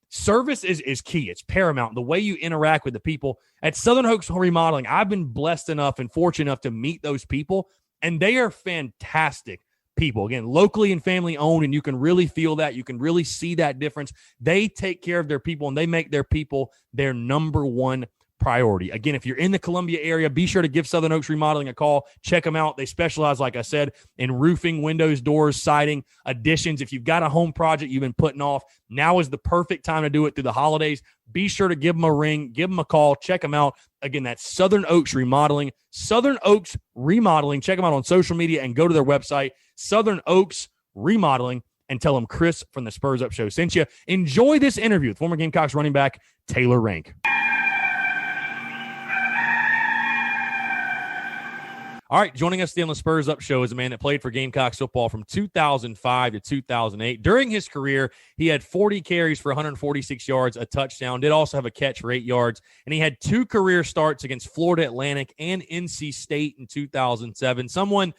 service is key. It's paramount. The way you interact with the people at Southern Oaks Remodeling, I've been blessed enough and fortunate enough to meet those people, and they are fantastic people. Again, locally and family owned, and you can really feel that. You can really see that difference. They take care of their people, and they make their people their number one priority. Again, if you're in the Columbia area, be sure to give Southern Oaks Remodeling a call. Check them out. They specialize, like I said, in roofing, windows, doors, siding, additions. If you've got a home project you've been putting off, now is the perfect time to do it through the holidays. Be sure to give them a ring, give them a call, check them out. Again, that's Southern Oaks Remodeling. Southern Oaks Remodeling. Check them out on social media and go to their website, Southern Oaks Remodeling, and tell them Chris from the Spurs Up Show sent you. Enjoy this interview with former Gamecocks running back Taylor Rank. All right, joining us today on the Spurs Up Show is a man that played for Gamecocks football from 2005 to 2008. During his career, he had 40 carries for 146 yards, a touchdown, did also have a catch for 8 yards, and he had 2 career starts against Florida Atlantic and NC State in 2007. Someone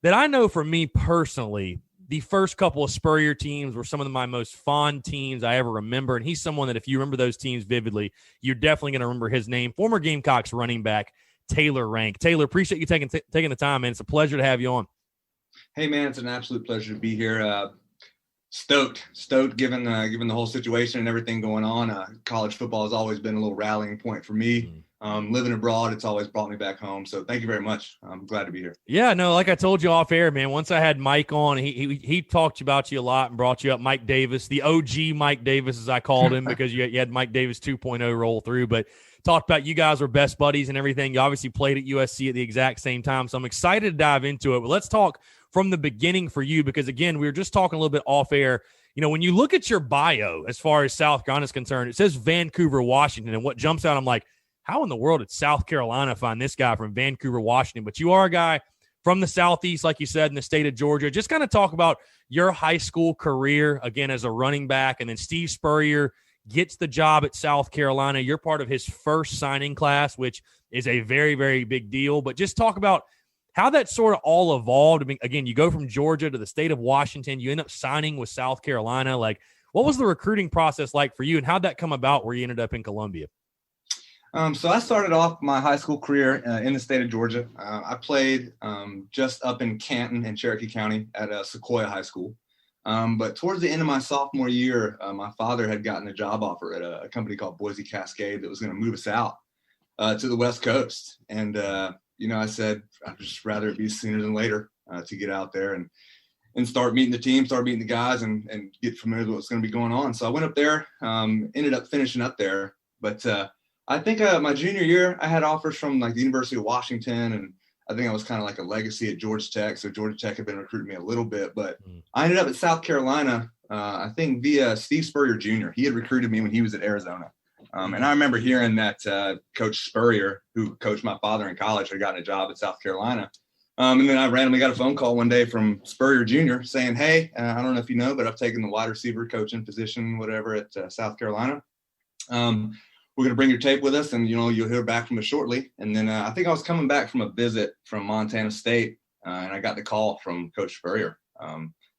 that I know for me personally, the first couple of Spurrier teams were some of my most fond teams I ever remember, and he's someone that if you remember those teams vividly, you're definitely going to remember his name, former Gamecocks running back Taylor Rank. Taylor, appreciate you taking the time, man. It's a pleasure to have you on. Hey, man, it's an absolute pleasure to be here. Stoked given the whole situation and everything going on. College football has always been a little rallying point for me. Living abroad, it's always brought me back home. So thank you very much. I'm glad to be here. Yeah, no, like I told you off air, man, once I had Mike on, he talked about you a lot and brought you up. Mike Davis, the OG Mike Davis, as I called him, because you had Mike Davis 2.0 roll through, but talked about you guys were best buddies and everything. You obviously played at USC at the exact same time, so I'm excited to dive into it. But let's talk from the beginning for you, because, again, we were just talking a little bit off air. When you look at your bio as far as South Carolina is concerned, it says Vancouver, Washington, and what jumps out, I'm like, how in the world did South Carolina find this guy from Vancouver, Washington? But you are a guy from the Southeast, like you said, in the state of Georgia. Just kind of talk about your high school career, again, as a running back, and then Steve Spurrier gets the job at South Carolina. You're part of his first signing class, which is a very, very big deal. But just talk about how that sort of all evolved. I mean, again, you go from Georgia to the state of Washington. You end up signing with South Carolina. Like, what was the recruiting process like for you, and how'd that come about where you ended up in Columbia? So I started off my high school career in the state of Georgia. I played just up in Canton and Cherokee County at Sequoia High School. But towards the end of my sophomore year, my father had gotten a job offer at a company called Boise Cascade that was going to move us out to the West Coast. And, I said, I'd just rather it be sooner than later to get out there and start meeting the team, start meeting the guys and get familiar with what's going to be going on. So I went up there, ended up finishing up there. But I think my junior year, I had offers from like the University of Washington, and I think I was kind of like a legacy at Georgia Tech. So Georgia Tech had been recruiting me a little bit, but I ended up at South Carolina, I think via Steve Spurrier Jr. He had recruited me when he was at Arizona. And I remember hearing that Coach Spurrier, who coached my father in college, had gotten a job at South Carolina. And then I randomly got a phone call one day from Spurrier Jr. saying, hey, I don't know if you know, but I've taken the wide receiver coaching position, whatever, at South Carolina. We're going to bring your tape with us, and, you'll hear back from us shortly. And then I think I was coming back from a visit from Montana State, and I got the call from Coach Spurrier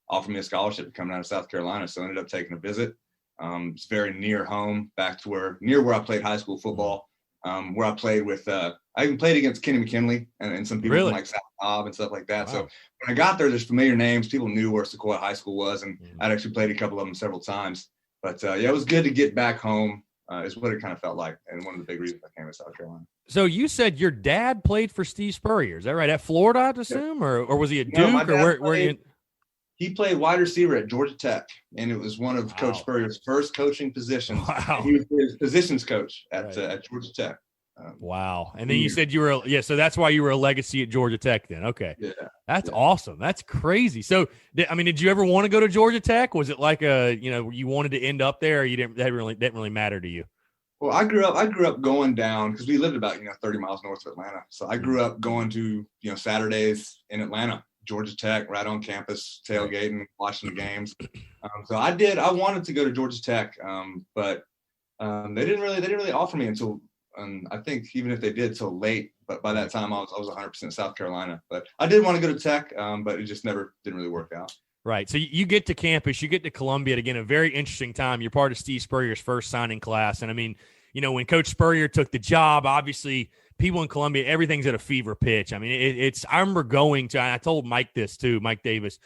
offering me a scholarship to come down to South Carolina. So I ended up taking a visit. It's very near home, back to near where I played high school football, where I played with I even played against Kenny McKinley and some people from like South Cobb and stuff like that. Wow. So when I got there, there's familiar names. People knew where Sequoia High School was, and I'd actually played a couple of them several times. But, it was good to get back home. Is what it kind of felt like, and one of the big reasons I came to South Carolina. So you said your dad played for Steve Spurrier, is that right? At Florida, I'd assume, or was he at Duke? No, or where you? He played wide receiver at Georgia Tech, and it was one of Coach Spurrier's first coaching positions. Wow. He was his positions coach at Georgia Tech. Wow. And then you said you were so that's why you were a legacy at Georgia Tech then. Okay. Yeah. That's awesome. That's crazy. So, did you ever want to go to Georgia Tech? Was it like you wanted to end up there, or you didn't really matter to you? Well, I grew up going down because we lived about 30 miles north of Atlanta. So I grew up going to Saturdays in Atlanta, Georgia Tech, right on campus, tailgating, watching the games. So I wanted to go to Georgia Tech, but they didn't really offer me until I think even if they did till late. But by that time I was 100% South Carolina. But I did want to go to Tech, but it just never didn't really work out. Right. So you get to campus, you get to Columbia, again, a very interesting time. You're part of Steve Spurrier's first signing class. And when Coach Spurrier took the job, obviously people in Columbia, everything's at a fever pitch. I remember going to, and I told Mike this too, Mike Davis,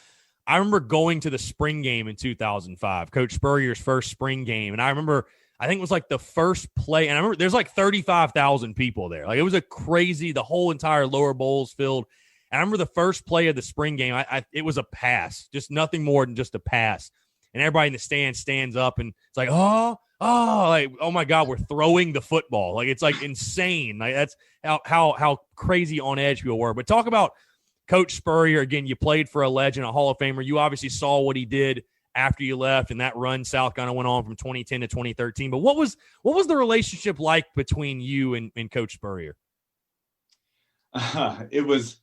I remember going to the spring game in 2005, Coach Spurrier's first spring game. And I remember, I think it was like the first play. And I remember there's like 35,000 people there. Like it was the whole entire lower bowls filled. And I remember the first play of the spring game, it was a pass, just nothing more than just a pass. And everybody in the stands stands up and it's like, oh my God, we're throwing the football. Like it's like insane. Like that's how crazy on edge people were. But talk about Coach Spurrier. Again, you played for a legend, a Hall of Famer. You obviously saw what he did after you left, and that run South kind of went on from 2010 to 2013. But what was the relationship like between you and Coach Spurrier? It was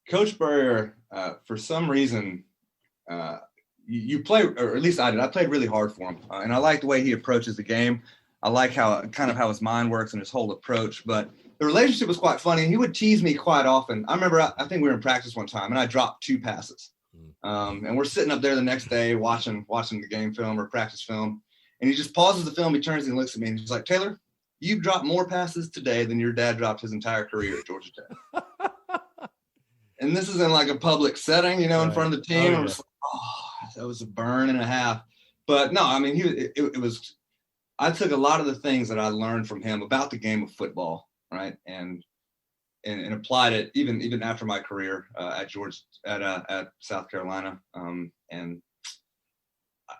Coach Spurrier, for some reason, you play, or at least I did. I played really hard for him, and I like the way he approaches the game. I like how his mind works and his whole approach. But the relationship was quite funny. He would tease me quite often. I remember, I think we were in practice one time, and I dropped 2 passes. And we're sitting up there the next day watching the game film or practice film, and he just pauses the film. He turns and looks at me, and he's like, "Taylor, you've dropped more passes today than your dad dropped his entire career at Georgia Tech." And this is in like a public setting, in front of the team. I was like, that was a burn and a half. But no, it was. I took a lot of the things that I learned from him about the game of football, right, and applied it even after my career at South Carolina. And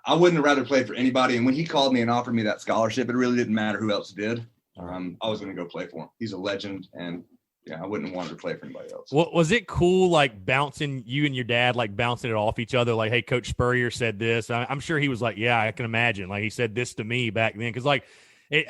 I wouldn't have rather played for anybody. And when he called me and offered me that scholarship, it really didn't matter who else did. I was going to go play for him. He's a legend, and I wouldn't have wanted to play for anybody else. Well, was it cool, like bouncing you and your dad, like bouncing it off each other? Like, hey, Coach Spurrier said this. I'm sure he was like, yeah, I can imagine. Like he said this to me back then. Cause like,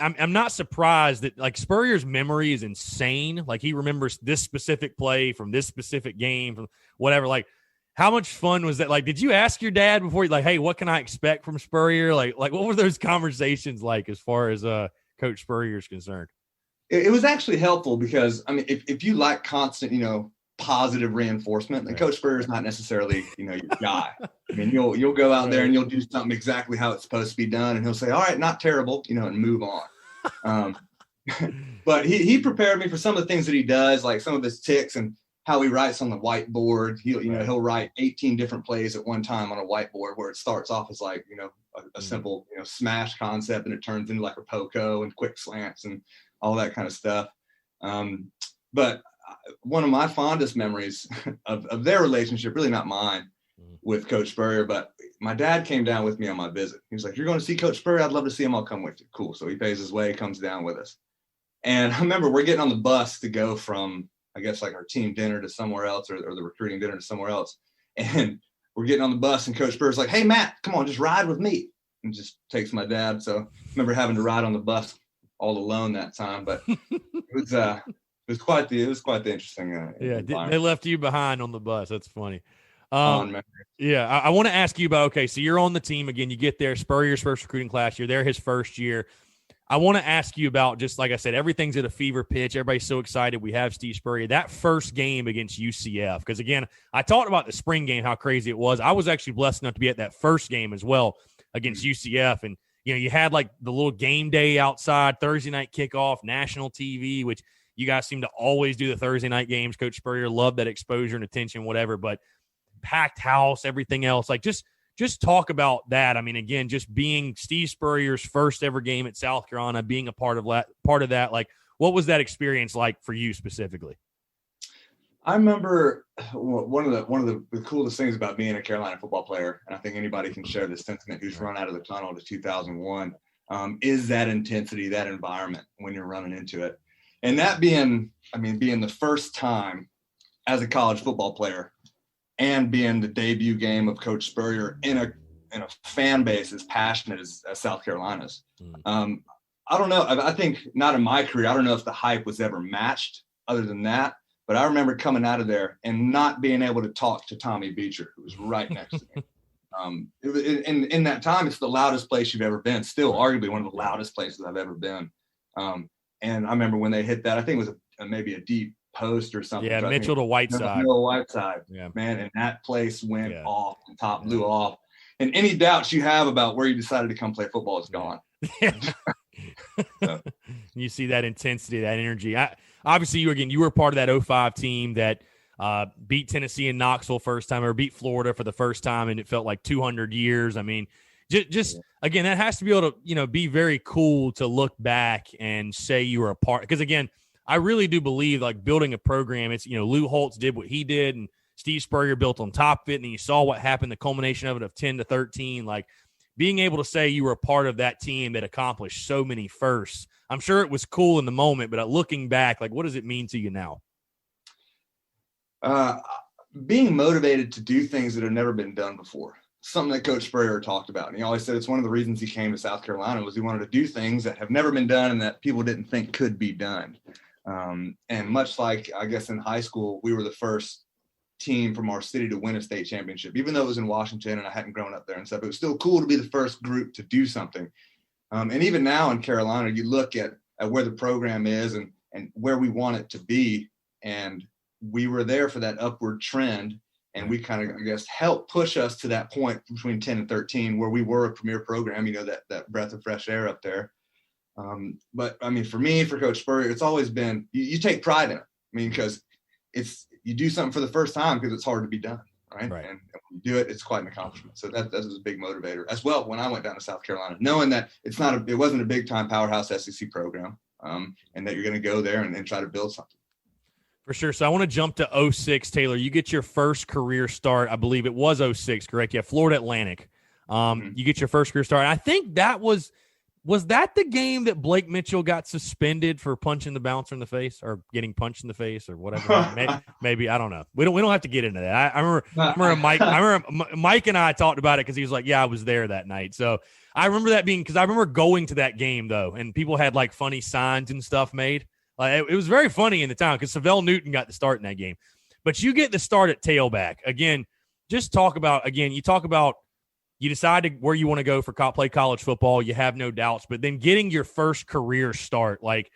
I'm not surprised that like Spurrier's memory is insane. Like he remembers this specific play from this specific game, from whatever. Like, how much fun was that? Like, did you ask your dad before you like, hey, what can I expect from Spurrier? Like what were those conversations like as far as Coach Spurrier is concerned? It was actually helpful because if you like constant, positive reinforcement, then Coach Spurrier is not necessarily, your guy. You'll go out there and you'll do something exactly how it's supposed to be done, and he'll say, all right, not terrible, and move on. But he prepared me for some of the things that he does, like some of his ticks and how he writes on the whiteboard. He'll write 18 different plays at one time on a whiteboard, where it starts off as like, a simple, smash concept, and it turns into like a poco and quick slants and all that kind of stuff. But one of my fondest memories of their relationship, really not mine, with Coach Spurrier, but my dad came down with me on my visit. He was like, "You're going to see Coach Spurrier? I'd love to see him. I'll come with you." Cool. So he pays his way, comes down with us. And I remember we're getting on the bus to go from, I guess, like our team dinner to somewhere else, or the recruiting dinner to somewhere else. And we're getting on the bus, and Coach Spurrier's like, "Hey, Matt, come on, just ride with me." And just takes my dad. So I remember having to ride on the bus all alone that time, but it was quite the interesting. They left you behind on the bus. That's funny. I want to ask you about, okay, so you're on the team again, you get there, Spurrier's first recruiting class, you're there his first year. I want to ask you about, just like I said, everything's at a fever pitch. Everybody's so excited. We have Steve Spurrier. That first game against UCF, because again, I talked about the spring game, how crazy it was. I was actually blessed enough to be at that first game as well against UCF, and you had like the little game day outside, Thursday night kickoff, national TV, which you guys seem to always do the Thursday night games. Coach Spurrier loved that exposure and attention, whatever, but packed house, everything else. Like just talk about that. Again, just being Steve Spurrier's first ever game at South Carolina, being a part of that. Like, what was that experience like for you specifically? I remember one of the coolest things about being a Carolina football player, and I think anybody can share this sentiment who's run out of the tunnel to 2001, is that intensity, that environment when you're running into it. And that being the first time as a college football player and being the debut game of Coach Spurrier in a fan base as passionate as South Carolina's. I don't know. I think not in my career. I don't know if the hype was ever matched other than that. But I remember coming out of there and not being able to talk to Tommy Beecher, who was right next to me. It was, in that time, it's the loudest place you've ever been. Still, arguably one of the loudest places I've ever been. And I remember when they hit that, I think it was maybe a deep post or something. Yeah, Mitchell to Whiteside. Yeah, man, and that place went off. The top blew off. And any doubts you have about where you decided to come play football is gone. So. You see that intensity, that energy. Obviously, you were part of that 05 team that beat Tennessee in Knoxville first time, or beat Florida for the first time, and it felt like 200 years. I mean, again, that has to be able to, be very cool to look back and say you were a part. Because, again, I really do believe, like, building a program, it's, Lou Holtz did what he did, and Steve Spurrier built on top of it, and you saw what happened, the culmination of it of 10-13. Like, being able to say you were a part of that team that accomplished so many firsts, I'm sure it was cool in the moment, but looking back, like, what does it mean to you now? Being motivated to do things that have never been done before. Something that Coach Spurrier talked about. And he always said it's one of the reasons he came to South Carolina was he wanted to do things that have never been done and that people didn't think could be done. And much like, I guess, in high school, we were the first team from our city to win a state championship, even though it was in Washington and I hadn't grown up there and stuff. It was still cool to be the first group to do something. And even now in Carolina, you look at where the program is and where we want it to be. And we were there for that upward trend. And we kind of, I guess, helped push us to that point between 10 and 13 where we were a premier program, that breath of fresh air up there. But I mean, for me, for Coach Spurrier, it's always been, you take pride in it. I mean, because you do something for the first time because it's hard to be done. Right. And when you do it, it's quite an accomplishment. So that was a big motivator as well when I went down to South Carolina, knowing that it wasn't a big time powerhouse SEC program, and that you're going to go there and try to build something. For sure. So I want to jump to 06, Taylor. You get your first career start. I believe it was 06, correct? Yeah, Florida Atlantic. You get your first career start. I think that was that the game that Blake Mitchell got suspended for punching the bouncer in the face or getting punched in the face or whatever? maybe I don't know. We don't have to get into that. I remember Mike and I talked about it because he was like, "Yeah, I was there that night." So I remember that being, because I remember going to that game though, and people had like funny signs and stuff made. It was very funny in the town because Savell Newton got the start in that game. But you get the start at tailback. Again, you decide where you want to go for play college football. You have no doubts. But then getting your first career start, like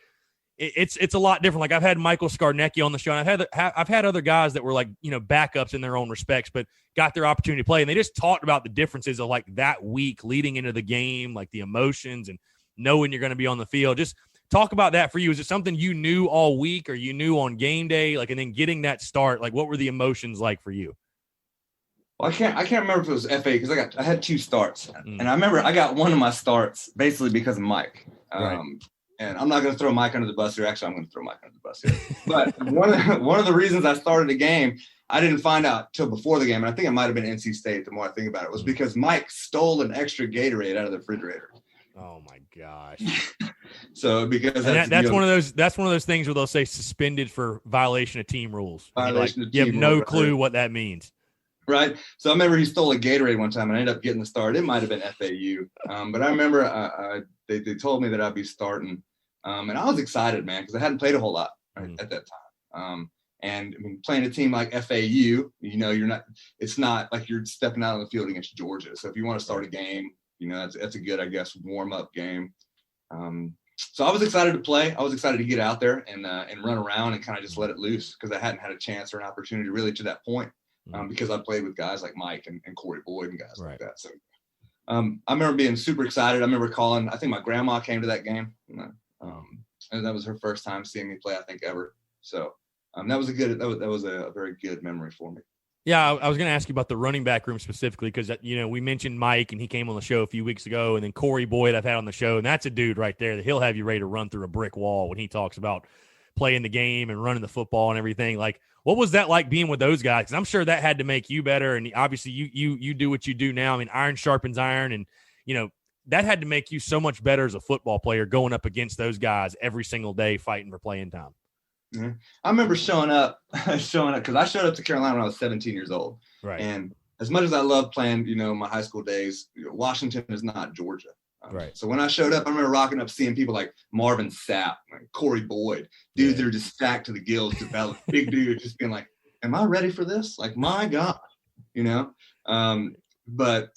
it's a lot different. Like I've had Michael Scarnecchia on the show, and I've had other guys that were like, backups in their own respects, but got their opportunity to play. And they just talked about the differences of like that week leading into the game, like the emotions and knowing you're going to be on the field. Just talk about that for you. Is it something you knew all week or you knew on game day? Like, and then getting that start, like what were the emotions like for you? Well, I can't remember if it was FA because I had two starts, and I remember I got one of my starts basically because of Mike. Right. And I'm not going to throw Mike under the bus here. Actually, I'm going to throw Mike under the bus here. But one of the reasons I started the game, I didn't find out till before the game, and I think it might have been NC State. The more I think about it, was because Mike stole an extra Gatorade out of the refrigerator. Oh my gosh! So because that's one of those things where they'll say suspended for violation of team rules. You have no clue what that means. Right. So I remember he stole a Gatorade one time and I ended up getting the start. It might have been FAU. But I remember they told me that I'd be starting. And I was excited, man, because I hadn't played a whole lot at that time. And I mean, playing a team like FAU, it's not like you're stepping out on the field against Georgia. So if you want to start a game, that's a good, I guess, warm up game. So I was excited to play. I was excited to get out there and run around and kind of just let it loose because I hadn't had a chance or an opportunity really to that point. Because I played with guys like Mike and Corey Boyd and guys like that. So I remember being super excited. I remember calling, I think my grandma came to that game. And that was her first time seeing me play, I think, ever. So that was a very good memory for me. Yeah, I was going to ask you about the running back room specifically because, we mentioned Mike and he came on the show a few weeks ago, and then Corey Boyd I've had on the show, and that's a dude right there that he'll have you ready to run through a brick wall when he talks about playing the game and running the football and everything. Like, What was that like being with those guys? Because I'm sure that had to make you better. And obviously you do what you do now. I mean, iron sharpens iron. And, that had to make you so much better as a football player going up against those guys every single day fighting for playing time. Yeah. I remember showing up because I showed up to Carolina when I was 17 years old. Right. And as much as I love playing, my high school days, Washington is not Georgia. Right. So when I showed up, I remember rocking up, seeing people like Marvin Sapp, like Corey Boyd, dudes that are just stacked to the gills, developed, big dudes, just being like, am I ready for this? Like, my God, but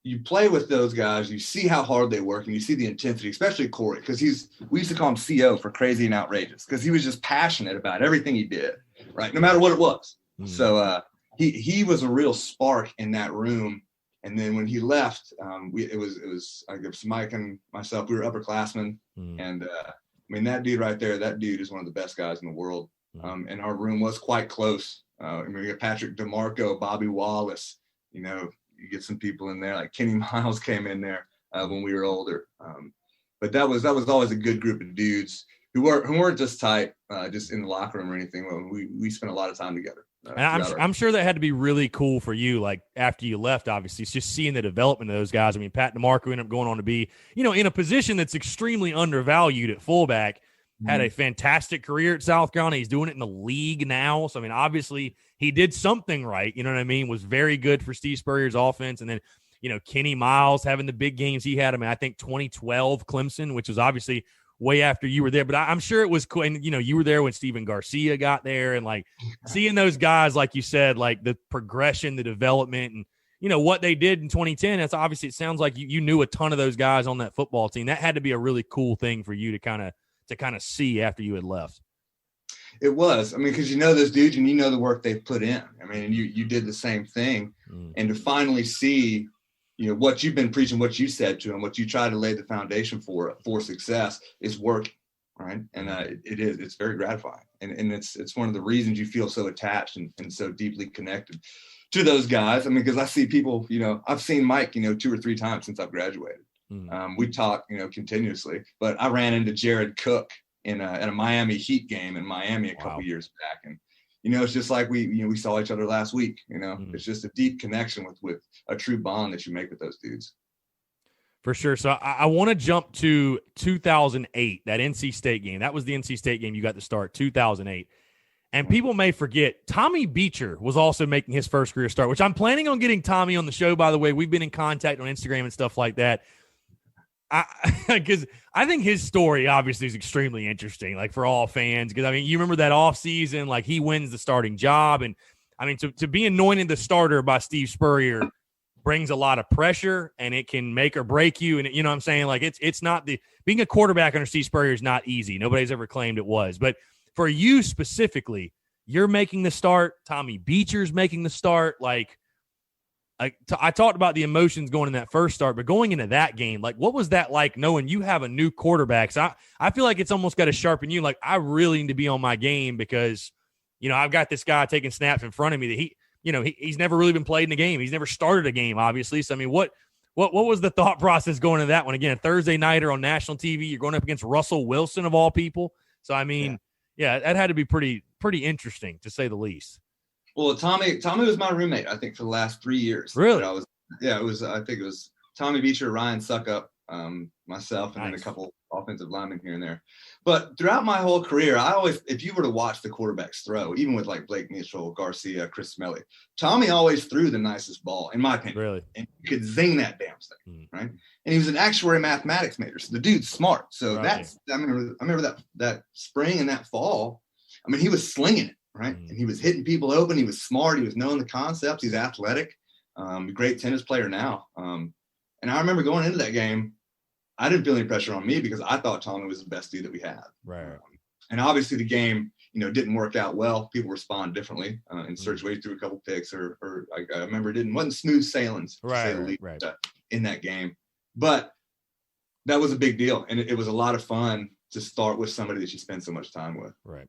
you play with those guys, you see how hard they work, and you see the intensity, especially Corey, because we used to call him CO for crazy and outrageous, because he was just passionate about everything he did, right? No matter what it was. Mm-hmm. So he was a real spark in that room. And then when he left, it was I guess Mike and myself, we were upperclassmen. Mm-hmm. And that dude right there, that dude is one of the best guys in the world. Mm-hmm. And our room was quite close. We got Patrick DeMarco, Bobby Wallace, you get some people in there, like Kenny Miles came in there when we were older. But that was always a good group of dudes who weren't just tight, just in the locker room or anything. We spent a lot of time together. And I'm sure that had to be really cool for you, like after you left, obviously, it's just seeing the development of those guys. I mean, Pat DeMarco ended up going on to be, in a position that's extremely undervalued at fullback, had a fantastic career at South Carolina. He's doing it in the league now. So, I mean, obviously he did something right, you know what I mean, was very good for Steve Spurrier's offense. And then, Kenny Miles having the big games he had. I mean, I think 2012 Clemson, which was obviously way after you were there, but I'm sure it was cool. And, you were there when Steven Garcia got there, and like seeing those guys, like you said, like the progression, the development, and, what they did in 2010. That's obviously, it sounds like you knew a ton of those guys on that football team. That had to be a really cool thing for you to kind of see after you had left. It was. I mean, because those dudes and the work they've put in. I mean, and you did the same thing. And to finally see, what you've been preaching, what you said to them, what you try to lay the foundation for success is working, right? And it's very gratifying. And it's one of the reasons you feel so attached and so deeply connected to those guys. I mean, because I see people, I've seen Mike, 2 or 3 times since I've graduated. We talk, continuously, but I ran into Jared Cook at a Miami Heat game in Miami a couple years back. And, it's just like we saw each other last week, It's just a deep connection with a true bond that you make with those dudes. For sure. So I want to jump to 2008, that NC State game. That was the NC State game you got to start, 2008. And people may forget, Tommy Beecher was also making his first career start, which I'm planning on getting Tommy on the show, by the way. We've been in contact on Instagram and stuff like that. Because I think his story obviously is extremely interesting, like for all fans. Because I mean, you remember that offseason, like he wins the starting job, and I mean to be anointed the starter by Steve Spurrier brings a lot of pressure, and it can make or break you. And you know what I'm saying, like it's not being a quarterback under Steve Spurrier is not easy. Nobody's ever claimed it was, but for you specifically, you're making the start. Tommy Beecher's making the start, like. I talked about the emotions going in that first start, but going into that game, like what was that like knowing you have a new quarterback? So I feel like it's almost got to sharpen you. Like I really need to be on my game because, I've got this guy taking snaps in front of me that he's never really been played in a game. He's never started a game, obviously. So, I mean, what was the thought process going into that one? Again, a Thursday nighter on national TV, you're going up against Russell Wilson of all people. So, I mean, yeah that had to be pretty interesting to say the least. Well, Tommy was my roommate, I think, for the last 3 years. Really? I think it was Tommy Beecher, Ryan Suckup, myself, and then a couple offensive linemen here and there. But throughout my whole career, if you were to watch the quarterbacks throw, even with like Blake Mitchell, Garcia, Chris Smelly, Tommy always threw the nicest ball, in my opinion. Really? And you could zing that damn thing, right? And he was an actuary mathematics major, so the dude's smart. So I remember that spring and that fall, I mean, he was slinging it. Right. And he was hitting people open. He was smart. He was knowing the concepts. He's athletic, great tennis player now. And I remember going into that game, I didn't feel any pressure on me because I thought Tommy was the best dude that we had. Right. And obviously the game, didn't work out well. People respond differently. And Serge Wade threw a couple picks or I remember wasn't smooth sailings in that game. But that was a big deal. And it was a lot of fun to start with somebody that you spend so much time with. Right.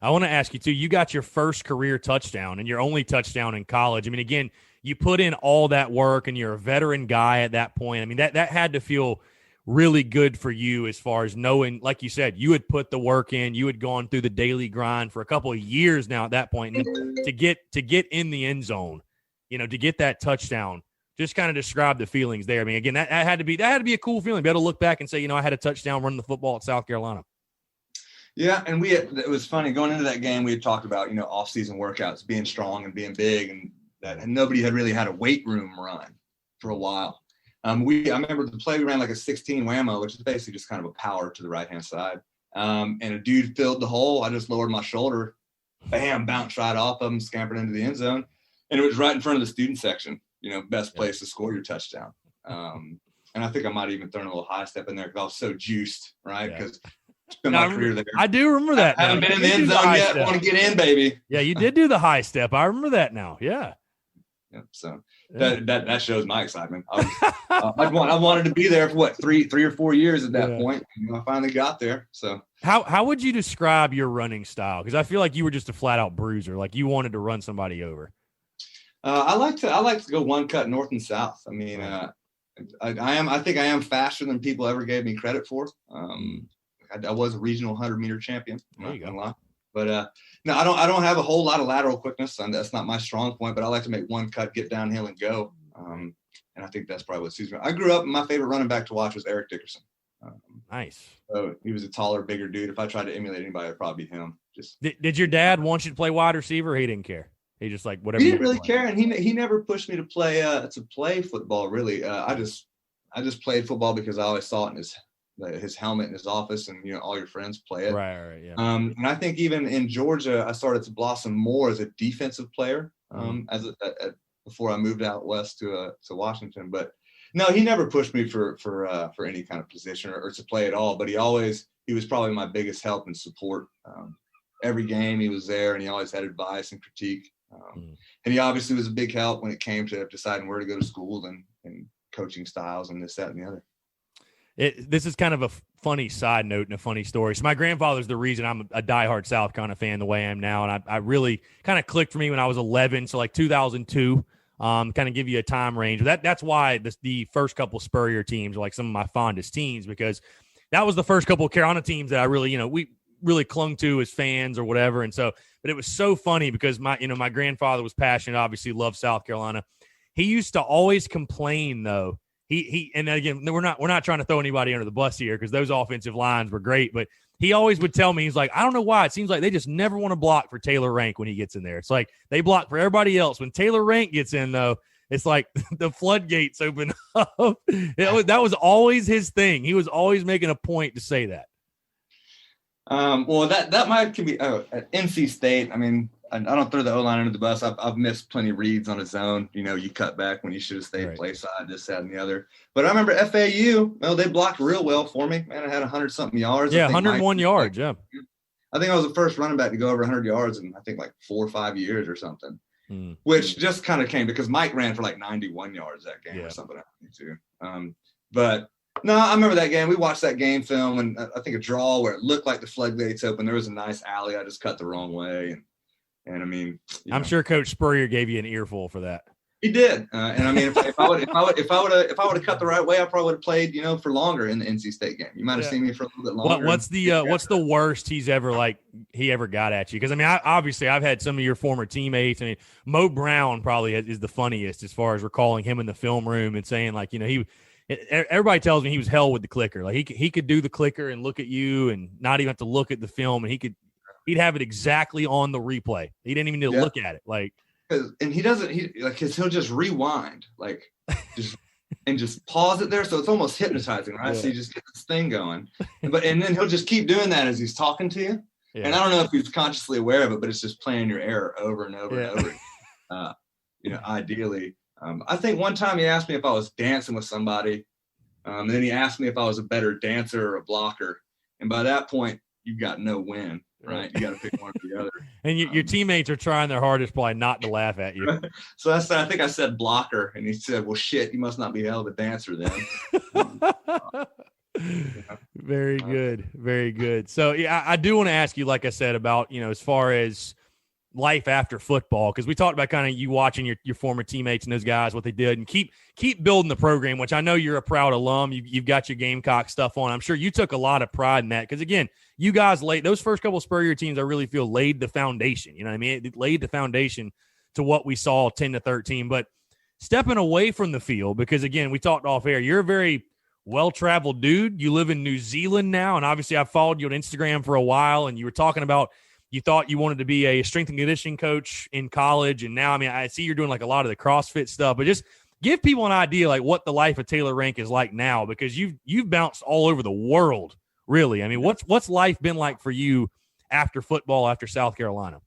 I want to ask you, too, you got your first career touchdown and your only touchdown in college. I mean, again, you put in all that work and you're a veteran guy at that point. I mean, that had to feel really good for you as far as knowing, like you said, you had put the work in, you had gone through the daily grind for a couple of years now at that point, and then to get in the end zone, to get that touchdown. Just kind of describe the feelings there. I mean, again, that had to be a cool feeling. Be able to look back and say, I had a touchdown running the football at South Carolina. Yeah, and it was funny going into that game. We had talked about off-season workouts, being strong and being big, and nobody had really had a weight room run for a while. I remember the play we ran like a 16 whammo, which is basically just kind of a power to the right-hand side. And a dude filled the hole. I just lowered my shoulder, bam, bounced right off of him, scampered into the end zone, and it was right in front of the student section. Best place to score your touchdown. And I think I might have even thrown a little high step in there because I was so juiced, right? Because spent my career there. I do remember that. I haven't been in the end zone yet. Want to get in, baby. Yeah, you did do the high step. I remember that now. Yeah. Yep. So that shows my excitement. I wanted to be there for what, three or 4 years at that point. I finally got there. So how would you describe your running style? Because I feel like you were just a flat out bruiser. Like you wanted to run somebody over. I like to go one cut north and south. I mean, I think I am faster than people ever gave me credit for. I was a regional 100-meter champion. I'm not gonna lie. But no, I don't have a whole lot of lateral quickness, and that's not my strong point. But I like to make one cut, get downhill, and go. And I think that's probably what suits me. I grew up, and my favorite running back to watch was Eric Dickerson. Nice. So he was a taller, bigger dude. If I tried to emulate anybody, it'd probably be him. Did your dad want you to play wide receiver? Or he didn't care. He just like whatever. He didn't really care, and he never pushed me to play football. Really, I just played football because I always saw it in his helmet in his office, and all your friends play it. Right, yeah. And I think even in Georgia, I started to blossom more as a defensive player. Before I moved out west to Washington, but no, he never pushed me for any kind of position or to play at all. But he was probably my biggest help and support. Every game he was there, and he always had advice and critique. And he obviously was a big help when it came to deciding where to go to school and coaching styles and this, that, and the other. This is kind of a funny side note and a funny story. So my grandfather's the reason I'm a diehard South Carolina fan the way I am now. And I really kind of clicked for me when I was 11. So like 2002, kind of give you a time range. That's why the first couple Spurrier teams are like some of my fondest teams, because that was the first couple of Carolina teams that I really, we really clung to as fans or whatever. And so, but it was so funny because my grandfather was passionate, obviously loved South Carolina. He used to always complain though. And again, we're not trying to throw anybody under the bus here because those offensive lines were great, but he always would tell me, he's like, I don't know why. It seems like they just never want to block for Taylor Rank when he gets in there. It's like they block for everybody else. When Taylor Rank gets in, though, it's like the floodgates open up. That was always his thing. He was always making a point to say that. Well, that might be at NC State. I mean, I don't throw the O-line under the bus. I've missed plenty of reads on his own. You cut back when you should have stayed play side, this, that, and the other. But I remember FAU. Well, they blocked real well for me. Man, I had 100-something yards. Yeah, 101 yards. Yeah. I think I was the first running back to go over 100 yards in, I think, like 4 or 5 years or something. Which just kind of came because Mike ran for like 91 yards that game or something like that too. But no, I remember that game. We watched that game film, and I think a draw where it looked like the floodgates open. There was a nice alley. I just cut the wrong way, and I mean, I'm sure Coach Spurrier gave you an earful for that. He did, and I mean, if I would have cut the right way, I probably would have played, for longer in the NC State game. You might have seen me for a little bit longer. What's the worst he ever got at you? Because I mean, obviously I've had some of your former teammates. I mean, Mo Brown probably is the funniest as far as recalling him in the film room and saying like, everybody tells me he was hell with the clicker. Like he could do the clicker and look at you and not even have to look at the film, and he'd have it exactly on the replay. He didn't even need to look at it. Like, and he'll just rewind, like just pause it there. So it's almost hypnotizing, right? Yeah. So you just get this thing going, and then he'll just keep doing that as he's talking to you. Yeah. And I don't know if he's consciously aware of it, but it's just playing your error over and over and over. Ideally, I think one time he asked me if I was dancing with somebody, and then he asked me if I was a better dancer or a blocker. And by that point, you've got no win. Right, you got to pick one or the other. And your teammates are trying their hardest, probably not to laugh at you. So I think I said blocker, and he said, "Well, shit, you must not be a hell of a dancer then." Very good, very good. So yeah, I do want to ask you, like I said, about as far as life after football, because we talked about kind of you watching your former teammates and those guys, what they did, and keep building the program, which I know you're a proud alum. You've got your Gamecock stuff on. I'm sure you took a lot of pride in that, because, again, you guys those first couple of Spurrier teams, I really feel laid the foundation. You know what I mean? It laid the foundation to what we saw 10-13. But stepping away from the field, because, again, we talked off air, you're a very well-traveled dude. You live in New Zealand now, and obviously I've followed you on Instagram for a while, and you were talking about you thought you wanted to be a strength and conditioning coach in college, and now, I mean, I see you're doing like a lot of the CrossFit stuff, but just give people an idea like what the life of Taylor Rank is like now, because you've bounced all over the world, really. I mean, what's life been like for you after football, after South Carolina?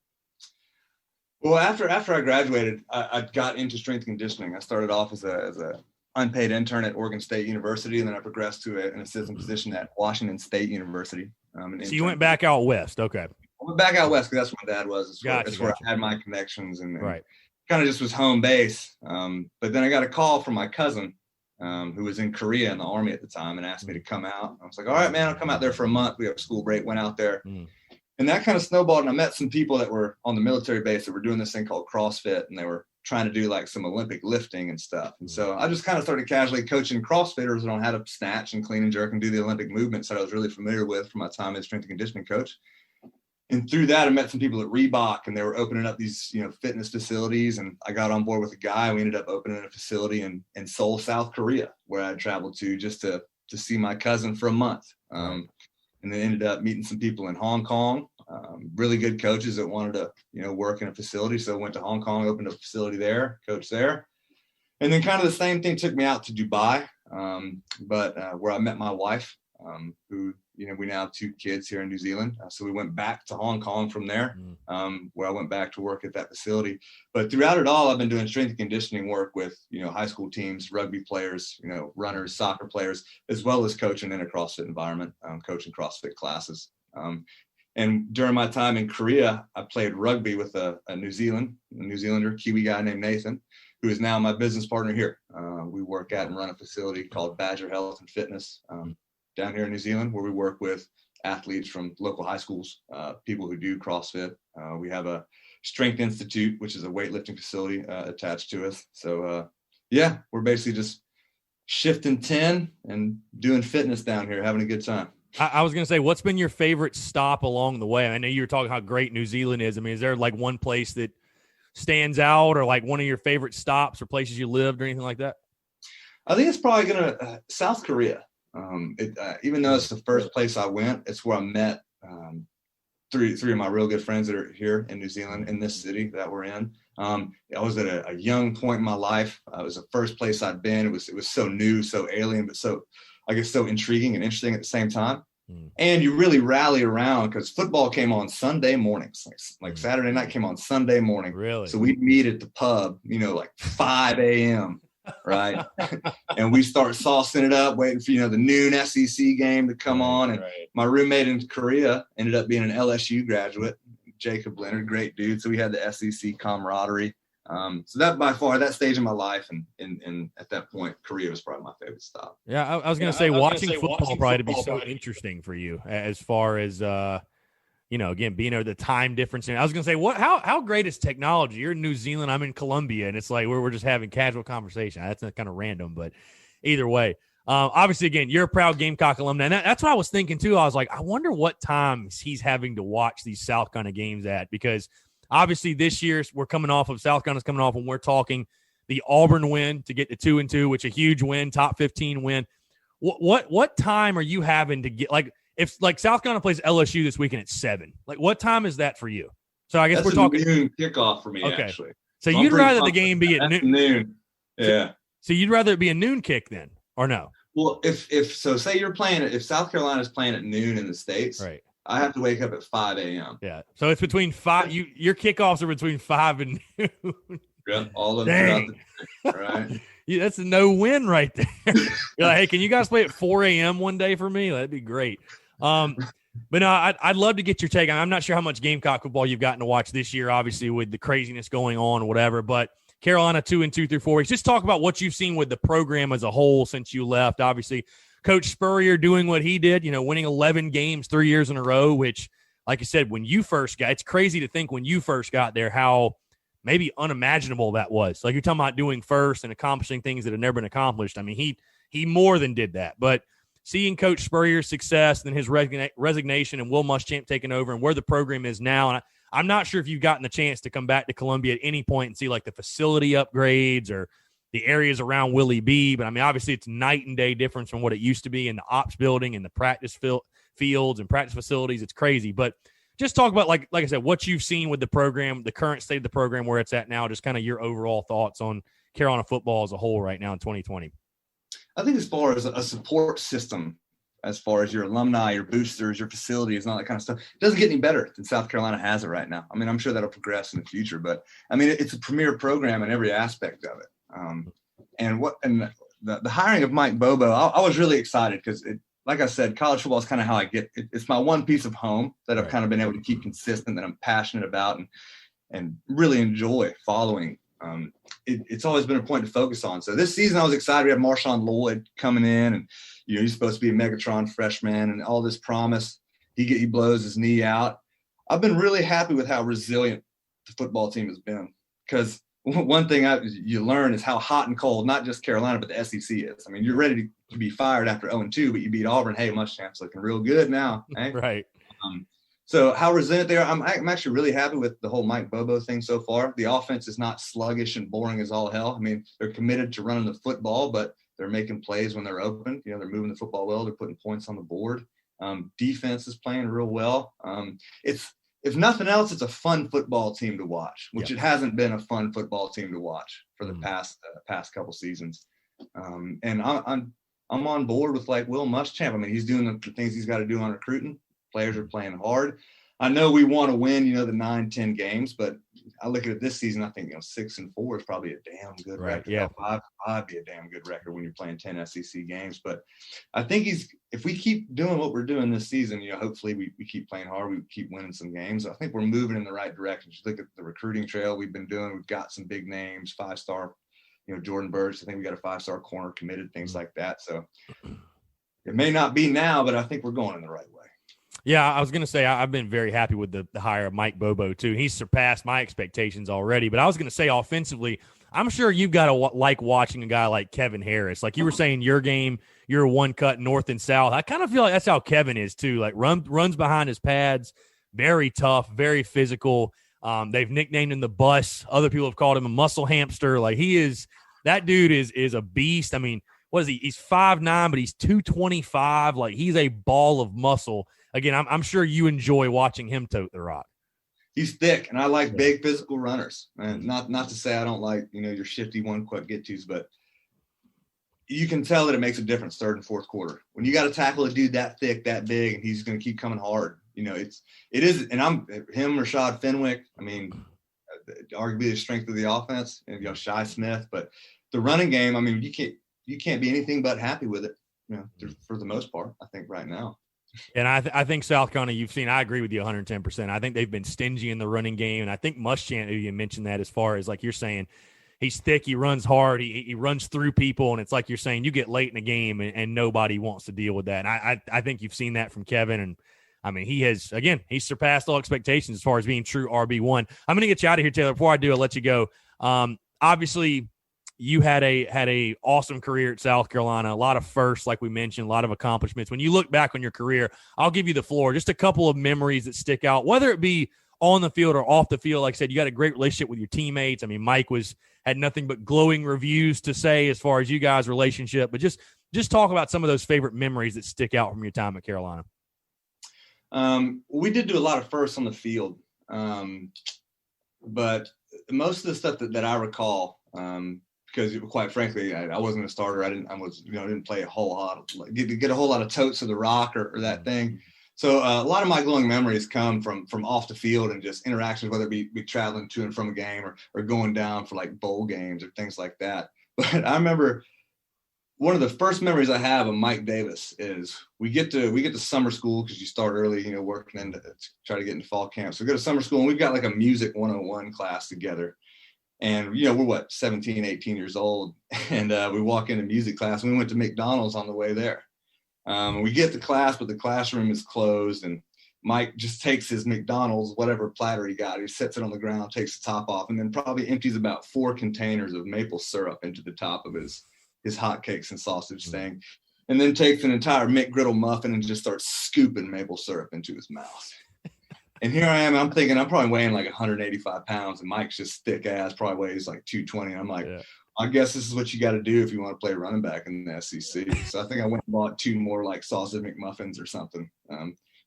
Well, after I graduated, I got into strength conditioning. I started off as a unpaid intern at Oregon State University, and then I progressed to an assistant position at Washington State University. So you went back out west, okay? I went back out west because that's where my dad was. That's where I had my connections, and right. Kind of just was home base. But then I got a call from my cousin, who was in Korea in the Army at the time, and asked me to come out. I was like, all right, man, I'll come out there for a month. We have a school break, went out there. And that kind of snowballed, and I met some people that were on the military base that were doing this thing called CrossFit, and they were trying to do like some Olympic lifting and stuff. And so I just kind of started casually coaching CrossFitters on how to snatch and clean and jerk and do the Olympic movements that I was really familiar with from my time as strength and conditioning coach. And through that, I met some people at Reebok, and they were opening up these, fitness facilities. And I got on board with a guy. We ended up opening a facility in Seoul, South Korea, where I traveled to just to see my cousin for a month. And then ended up meeting some people in Hong Kong, really good coaches that wanted to, work in a facility. So I went to Hong Kong, opened a facility there, coached there. And then kind of the same thing took me out to Dubai, but where I met my wife, who, we now have 2 kids here in New Zealand. So we went back to Hong Kong from there, where I went back to work at that facility. But throughout it all, I've been doing strength and conditioning work with, high school teams, rugby players, runners, soccer players, as well as coaching in a CrossFit environment, coaching CrossFit classes. And during my time in Korea, I played rugby with a New Zealander, Kiwi guy named Nathan, who is now my business partner here. We work at and run a facility called Badger Health and Fitness down here in New Zealand, where we work with athletes from local high schools, people who do CrossFit. We have a Strength Institute, which is a weightlifting facility attached to us. So, we're basically just shifting 10 and doing fitness down here, having a good time. I was going to say, what's been your favorite stop along the way? I know you were talking how great New Zealand is. I mean, is there like one place that stands out, or like one of your favorite stops or places you lived or anything like that? I think it's probably going to South Korea. Even though it's the first place I went, it's where I met three of my real good friends that are here in New Zealand, in this city that we're in. I was at a young point in my life. It was the first place I'd been. It was so new, so alien, but so, I guess, so intriguing and interesting at the same time. And you really rally around because football came on Sunday mornings, like Saturday night came on Sunday morning. Really? So we'd meet at the pub, like 5 a.m. right? And we start saucing it up, waiting for, the noon SEC game to come on. And my roommate in Korea ended up being an LSU graduate, Jacob Leonard, great dude. So we had the SEC camaraderie. So that by far, that stage in my life, and at that point, Korea was probably my favorite stop. Yeah, I was going to say, watching football probably to be so interesting for you as far as, again, being over the time difference. I was going to say, how great is technology? You're in New Zealand, I'm in Colombia, and it's like we're just having casual conversation. That's kind of random, but either way. Obviously, again, you're a proud Gamecock alumni. And that's what I was thinking, too. I was like, I wonder what times he's having to watch these South Carolina games at, because obviously this year we're coming off of South Carolina's coming off, and we're talking the Auburn win to get to 2-2, which is a huge win, top 15 win. What time are you having to get, like, if like South Carolina plays LSU this weekend at 7, like what time is that for you? So I guess that's we're talking noon kickoff for me, actually. So you'd rather the game be at noon. Yeah. So you'd rather it be a noon kick then, or no? Well, if say you're playing, if South Carolina is playing at noon in the States, right, I have to wake up at 5 a.m. Yeah. So it's between 5. Your kickoffs are between 5 and noon. Yeah, all of them. Right. Yeah, that's a no win right there. You're like, hey, can you guys play at 4 a.m. one day for me? That'd be great. But no, I'd love to get your take. I'm not sure how much Gamecock football you've gotten to watch this year, obviously with the craziness going on or whatever, but Carolina 2-2 through 4 weeks. Just talk about what you've seen with the program as a whole since you left. Obviously, Coach Spurrier doing what he did, winning 11 games 3 years in a row, which like you said, when you first got, it's crazy to think when you first got there how maybe unimaginable that was. Like you're talking about doing first and accomplishing things that had never been accomplished. I mean, he more than did that. But seeing Coach Spurrier's success and his resignation and Will Muschamp taking over and where the program is now, and I'm not sure if you've gotten the chance to come back to Columbia at any point and see like the facility upgrades or the areas around Willie B. But I mean, obviously it's night and day difference from what it used to be in the ops building and the practice fields and practice facilities. It's crazy. But just talk about, like I said, what you've seen with the program, the current state of the program, where it's at now, just kind of your overall thoughts on Carolina football as a whole right now in 2020. I think as far as a support system, as far as your alumni, your boosters, your facilities, and all that kind of stuff, it doesn't get any better than South Carolina has it right now. I mean, I'm sure that'll progress in the future, but I mean, it's a premier program in every aspect of it. And the hiring of Mike Bobo, I was really excited because, like I said, college football is kind of how I get it. It's my one piece of home that I've kind of been able to keep consistent, that I'm passionate about and really enjoy following. It's always been a point to focus on. So this season I was excited. We have Marshawn Lloyd coming in, and he's supposed to be a Megatron freshman and all this promise. He blows his knee out. I've been really happy with how resilient the football team has been, because one thing you learn is how hot and cold not just Carolina but the SEC is. I mean, you're ready to be fired after 0-2, but you beat Auburn. Hey, Muschamp's looking real good now. Eh? Right. So how resilient they are, I'm actually really happy with the whole Mike Bobo thing so far. The offense is not sluggish and boring as all hell. I mean, they're committed to running the football, but they're making plays when they're open. They're moving the football well. They're putting points on the board. Defense is playing real well. If nothing else, it's a fun football team to watch, which it hasn't been a fun football team to watch for the past couple seasons. And I'm on board with like Will Muschamp. I mean, he's doing the things he's got to do on recruiting. Players are playing hard. I know we want to win, the 9-10 games, but I look at it this season, I think 6-4 is probably a damn good record. Yeah. 5 be a damn good record when you're playing 10 SEC games. But I think if we keep doing what we're doing this season, hopefully we keep playing hard, we keep winning some games. I think we're moving in the right direction. Just look at the recruiting trail we've been doing. We've got some big names, 5-star, Jordan Burch. I think we got a 5-star corner committed, things like that. So it may not be now, but I think we're going in the right way. Yeah, I was going to say I've been very happy with the hire of Mike Bobo, too. He's surpassed my expectations already. But I was going to say offensively, I'm sure you've got to like watching a guy like Kevin Harris. Like you were saying, your game, you're one cut north and south. I kind of feel like that's how Kevin is, too. Like runs behind his pads, very tough, very physical. They've nicknamed him the Bus. Other people have called him a muscle hamster. Like that dude is a beast. I mean, what is he? He's 5'9", but he's 225. Like he's a ball of muscle. Again, I'm sure you enjoy watching him tote the rock. He's thick, and I like big physical runners. And not to say I don't like, your shifty one-quick get-tos, but you can tell that it makes a difference third and fourth quarter. When you got to tackle a dude that thick, that big, and he's going to keep coming hard. It is, and I'm him, Rashad Fenwick. I mean, arguably the strength of the offense, and Shi Smith, but the running game. I mean, you can't be anything but happy with it. For the most part, I think right now. And I think South Carolina, you've seen, I agree with you 110%. I think they've been stingy in the running game. And I think Muschamp, you mentioned that as far as like you're saying, he's thick, he runs hard, he runs through people. And it's like you're saying, you get late in the game and nobody wants to deal with that. And I think you've seen that from Kevin. And I mean, he's surpassed all expectations as far as being true RB1. I'm going to get you out of here, Taylor. Before I do, I'll let you go. Obviously, you had a awesome career at South Carolina, a lot of firsts, like we mentioned, a lot of accomplishments. When you look back on your career, I'll give you the floor. Just a couple of memories that stick out, whether it be on the field or off the field. Like I said, you got a great relationship with your teammates. I mean, Mike had nothing but glowing reviews to say as far as you guys' relationship. But just talk about some of those favorite memories that stick out from your time at Carolina. We did do a lot of firsts on the field, but most of the stuff that I recall. Because quite frankly, I wasn't a starter. I didn't play a whole lot, get a whole lot of totes of the rock or that thing. So a lot of my glowing memories come from off the field and just interactions, whether it be traveling to and from a game or going down for like bowl games or things like that. But I remember one of the first memories I have of Mike Davis is we get to summer school because you start early, working in to try to get into fall camp. So we go to summer school and we've got like a music 101 class together. And, we're 17, 18 years old. And we walk into music class and we went to McDonald's on the way there. We get to class, but the classroom is closed. And Mike just takes his McDonald's, whatever platter he got, he sets it on the ground, takes the top off, and then probably empties about 4 containers of maple syrup into the top of his hotcakes and sausage thing, and then takes an entire McGriddle muffin and just starts scooping maple syrup into his mouth. And here I am, I'm thinking I'm probably weighing like 185 pounds, and Mike's just thick ass, probably weighs like 220. And I'm like, I guess this is what you got to do if you want to play running back in the SEC. So I think I went and bought 2 more like sausage McMuffins or something,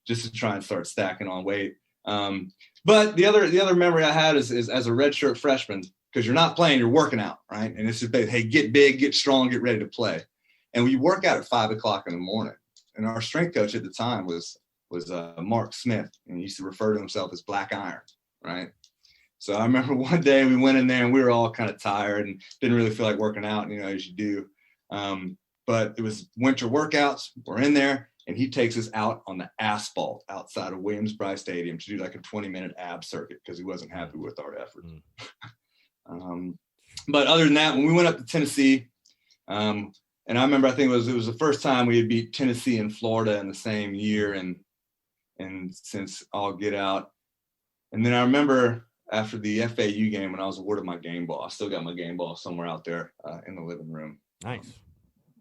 just to try and start stacking on weight. But the other memory I had is as a redshirt freshman, because you're not playing, you're working out, right? And it's just, hey, get big, get strong, get ready to play. And we work out at 5 o'clock in the morning. And our strength coach at the time was Mark Smith, and he used to refer to himself as Black Iron, right? So I remember one day we went in there and we were all kind of tired and didn't really feel like working out, as you do. But it was winter workouts. We're in there, and he takes us out on the asphalt outside of Williams-Brice Stadium to do like a 20-minute ab circuit because he wasn't happy with our effort. But other than that, when we went up to Tennessee, and I remember I think it was the first time we had beat Tennessee and Florida in the same year, and since I'll get out. And then I remember after the FAU game when I was awarded my game ball, I still got my game ball somewhere out there in the living room. Nice.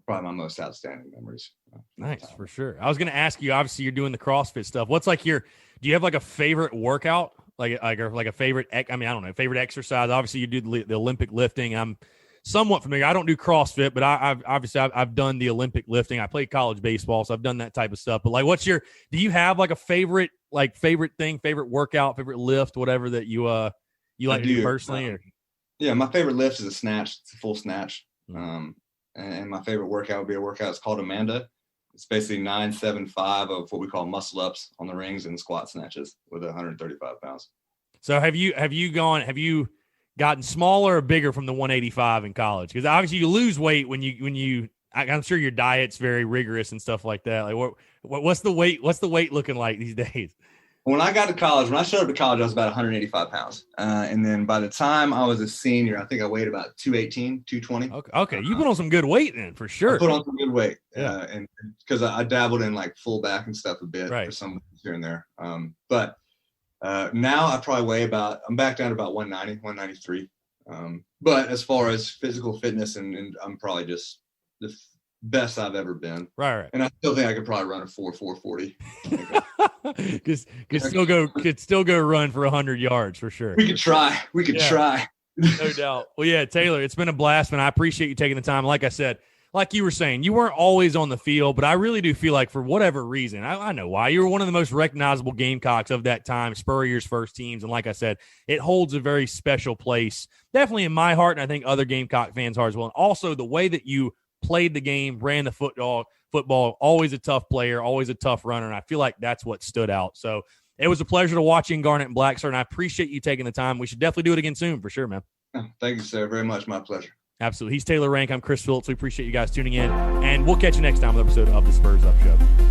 Probably my most outstanding memories. Nice, for sure. I was going to ask you, obviously you're doing the CrossFit stuff. What's like do you have like a favorite workout? Like a favorite, I don't know, favorite exercise? Obviously you do the Olympic lifting. I'm somewhat familiar. I don't do CrossFit, but I've done the Olympic lifting. I played college baseball, so I've done that type of stuff. But like, do you have like a favorite thing, favorite workout, favorite lift, whatever that you like to do personally? Yeah, my favorite lift is a snatch. It's a full snatch. And my favorite workout would be a workout. It's called Amanda. It's basically 9-7-5 of what we call muscle ups on the rings and squat snatches with 135 pounds. So have you gotten smaller or bigger from the 185 in college? Because obviously you lose weight when you I'm sure your diet's very rigorous and stuff like that. Like what's the weight looking like these days? When I showed up to college, I was about 185 pounds. And then by the time I was a senior, I think I weighed about 218, 220. Okay. You put on some good weight then, for sure. I put on some good weight. And because I dabbled in like fullback and stuff a bit for some here and there. But now I probably I'm back down to about 190, 193. But as far as physical fitness, and I'm probably just the best I've ever been. Right. And I still think I could probably run a 4.40. Could still go run for 100 yards for sure. We could try. No doubt. Well, yeah, Taylor, it's been a blast, man. I appreciate you taking the time. Like I said, like you were saying, you weren't always on the field, but I really do feel like for whatever reason, I know why, you were one of the most recognizable Gamecocks of that time, Spurrier's first teams. And like I said, it holds a very special place, definitely in my heart, and I think other Gamecock fans' heart as well. And also the way that you played the game, ran the football, always a tough player, always a tough runner. And I feel like that's what stood out. So it was a pleasure to watch you in Garnet and Black, sir, and I appreciate you taking the time. We should definitely do it again soon for sure, man. Thank you, sir. Very much. My pleasure. Absolutely. He's Taylor Rank. I'm Chris Phillips. We appreciate you guys tuning in, and we'll catch you next time with an episode of the Spurs Up Show.